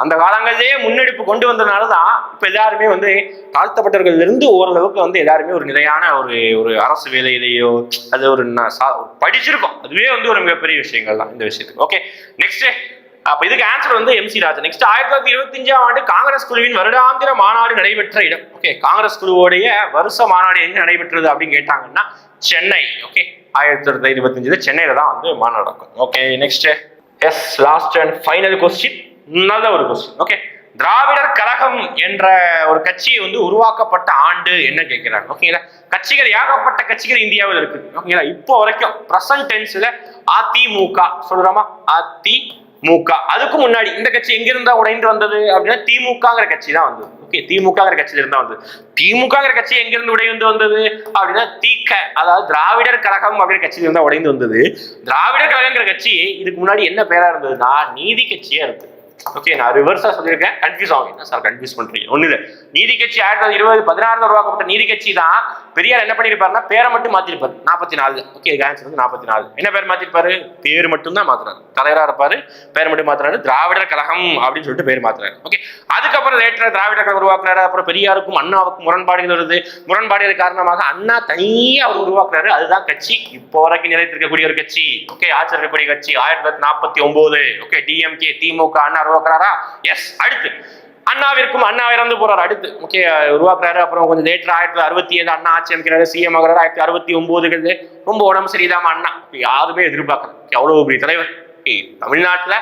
அந்த காலங்களிலேயே முன்னெடுப்பு கொண்டு வந்ததுனாலதான் இப்ப எல்லாருமே தாழ்த்தப்பட்டவர்கள் இருந்து ஓரளவுக்கு எல்லாருமே ஒரு நிலையான ஒரு அரசு வேலையிலேயோ அது ஒரு படிச்சிருக்கோம். அதுவே ஒரு மிகப்பெரிய விஷயங்கள் தான் இந்த விஷயத்துக்கு. ஓகே, நெக்ஸ்ட் அப்ப இதுக்கு ஆன்சர் எம்சி ராஜா. நெக்ஸ்ட் 1925ஆம் ஆண்டு காங்கிரஸ் குழுவின் வருடாந்திர மாநாடு நடைபெற்ற இடம். ஓகே, காங்கிரஸ் குழுவோடைய வருஷ மாநாடு எங்க நடைபெற்றது அப்படின்னு கேட்டாங்கன்னா சென்னை. ஓகே, 1925 சென்னையில தான் மாநாடு நடக்கும். Okay, next is last and final question, நல்ல ஒரு கொஸ்டின். ஓகே, திராவிடர் கழகம் என்ற ஒரு கட்சி உருவாக்கப்பட்ட ஆண்டு என்ன கேட்கிறாங்க. ஓகேங்களா, கட்சிகள் ஏகப்பட்ட கட்சிகள் இந்தியாவில் இருக்கு. ஓகேங்களா, இப்போ வரைக்கும் பிரசன்ட் டென்ஸ்ல அதிமுக சொல்றோமா, அதிமுக. அதுக்கு முன்னாடி இந்த கட்சி எங்கிருந்தா உடைந்து வந்தது அப்படின்னா திமுகங்கிற கட்சி தான் வந்தது. ஓகே, திமுகங்கிற கட்சியில இருந்தா வந்தது. திமுகங்கிற கட்சி எங்கிருந்து உடைந்து வந்தது அப்படின்னா தீக்க, அதாவது திராவிடர் கழகம் அப்படிங்கிற கட்சியில இருந்தா உடைந்து வந்தது. திராவிடர் கழகங்கிற கட்சி இதுக்கு முன்னாடி என்ன பேரா இருந்ததுன்னா நீதி கட்சியா இருக்கு. ஓகே, நான் ரிவர்ஸா சொல்லியிருக்கேன், கன்ஃபியூஸ் ஆகும். என்ன சார் கன்ஃபியூஸ் பண்றீங்க? ஒண்ணு இல்ல, நீதி கட்சி 1916 உருவாக்கப்பட்ட நீதி கட்சி தான். பெரியார் என்ன பண்ணிருப்பாருன்னா பேரை மட்டும் மாத்திருப்பாரு 44. Okay, answer 44. என்ன பேர் மாத்திருப்பாரு? பேர் மட்டும் தான் மாத்துறாரு, தலைவரா இருப்பாரு, பேர் மட்டும் மாத்துறாரு, திராவிடர் கழகம் அப்படின்னு சொல்லிட்டு பேர் மாத்துறாரு. ஓகே, அதுக்கப்புறம் லேட்டரா திராவிடர் கழகம் உருவாக்குறாரு. அப்புறம் பெரியாருக்கும் அண்ணாவுக்கும் முரண்பாடுகள் வருது. முரண்பாடுகள் காரணமாக அண்ணா தனியா அவர் உருவாக்குறாரு. அதுதான் கட்சி இப்போ வரைக்கும் நிலைத்திருக்கக்கூடிய ஒரு கட்சி. ஓகே, ஆட்சி இருக்கக்கூடிய கட்சி 1949. ஓகே, டிஎம்கே, திமுக, அண்ணா உருவாக்குறாரா? எஸ். அடுத்து அண்ணாவிற்கும் அண்ணா இறந்து போறாரு. அடுத்து ஓகே உருவாக்குறாரு. அப்புறம் கொஞ்சம் லேட்டர் 1967 அண்ணா ஆட்சி அமைக்கிறாரு, சிஎம் ஆகிறாரு. 1969 ரொம்ப உடம்பு சரியில்லாம அண்ணா யாருமே எதிர்பார்க்கல, அவ்வளவு பெரிய தலைவர். தமிழ்நாட்டுல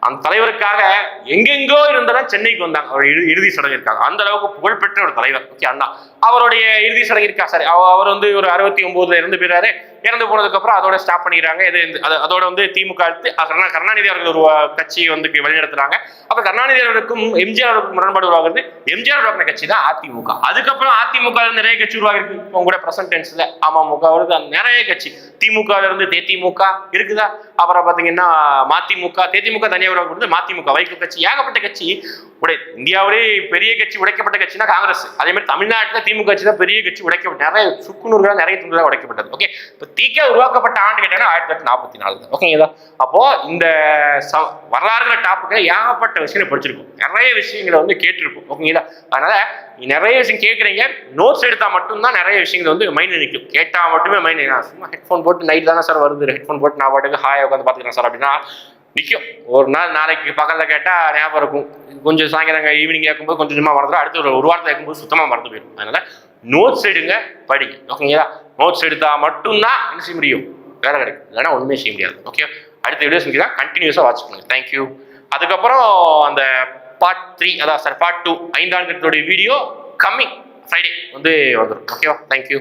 அந்த தலைவருக்காக எங்கெங்கோ இருந்தாலும் சென்னைக்கு வந்தாங்க. அவர் இறுதி சடங்கு இருக்காங்க. அந்த அளவுக்கு புகழ்பெற்ற ஒரு தலைவர். ஓகே, அண்ணா அவருடைய இறுதி சடங்கு இருக்கா சார், அவர் ஒரு 69 இறந்து போயிறாரு. இறந்து போனதுக்கு அப்புறம் அதோட ஸ்டாப் பண்ணிக்கிறாங்க. அதோட திமுக அடுத்து கருணாநிதி அவர்கள் ஒரு கட்சி வழிநடத்துறாங்க. அப்ப கருணாநிதி அவர்களுக்கும் எம்ஜிஆர் அவர்களுக்கும் முரண்பாடு உருவாகுது. எம்ஜிஆர் உருவாக்கின கட்சி தான் அதிமுக. அதுக்கப்புறம் அதிமுக நிறைய கட்சி உருவாகிருக்கு. இப்போ கூட பிரசன்ட் டென்ஸ்ல அமமுக வருது, நிறைய கட்சி. திமுக இருந்து தேதிமுக இருக்குதா, அப்புறம் பாத்தீங்கன்னா மதிமுக, தேதிமுக தனியாக உருவாக்கப்படுது, மதிமுக வைகோ கட்சி, ஏகப்பட்ட கட்சி. இந்தியாவிலே பெரிய கட்சி உடைக்கப்பட்ட கட்சினா காங்கிரஸ். அதே மாதிரி தமிழ்நாட்டில் திமுக கட்சி தான் பெரிய கட்சி, உடைக்கப்பட்ட நிறைய சுக்குநூறுகள் நிறைய துண்டுகள் உடைக்கப்பட்டது. ஓகே, இப்போ தீக்க உருவாக்கப்பட்ட ஆண்டு கேட்டாங்கன்னா 1944. ஓகேங்களா, அப்போ இந்த வரலாறுகிற டாப்புக்கு ஏகப்பட்ட விஷயங்களை படிச்சிருக்கும், நிறைய விஷயங்களை கேட்டிருப்போம். ஓகேங்களா, அதனால நிறைய விஷயம் கேட்குறீங்க, நோட்ஸ் எடுத்தா மட்டும்தான் நிறைய விஷயங்கள் மைண்ட் நிற்கும். கேட்டா மட்டுமே மைண்ட். சும்மா ஹெட்ஃபோன் போட்டு நைட் தானே சார் வருது, ஹெட்ஃபோன் போட்டு நான் பாட்டுக்கு ஹாயா உட்காந்து பார்த்துக்கிறேன் சார் அப்படின்னா நிற்கும். ஒரு நாள் நாளைக்கு பக்கத்தில் கேட்டால் ஞாபகம் இருக்கும், கொஞ்சம் சாயங்காலம் ஈவினிங் கேட்கும்போது கொஞ்சம் சும்மா மறந்துடும், அடுத்து ஒரு வாரத்தில் கேட்கும்போது சுத்தமாக மறந்து போயிடும். அதனால நோட்ஸ் எடுங்க, படிங்க. ஓகேங்களா, நோட்ஸ் எடுத்தா மட்டும்தான் என்ன செய்ய முடியும், வேலை கிடைக்கும், இல்லைன்னா ஒன்றுமே செய்ய முடியாது. ஓகே, அடுத்த வீடியோ செஞ்சு கண்டினியூஸாக வாட்ச் பண்ணுங்க. தேங்க்யூ. அதுக்கப்புறம் அந்த பார்ட் 3 அதான் சார் பார்ட் 2 5ஆம் கட்டத்தோடைய வீடியோ கம்மிங் ஃப்ரைடே வந்துடும். ஓகேவா, தேங்க்யூ.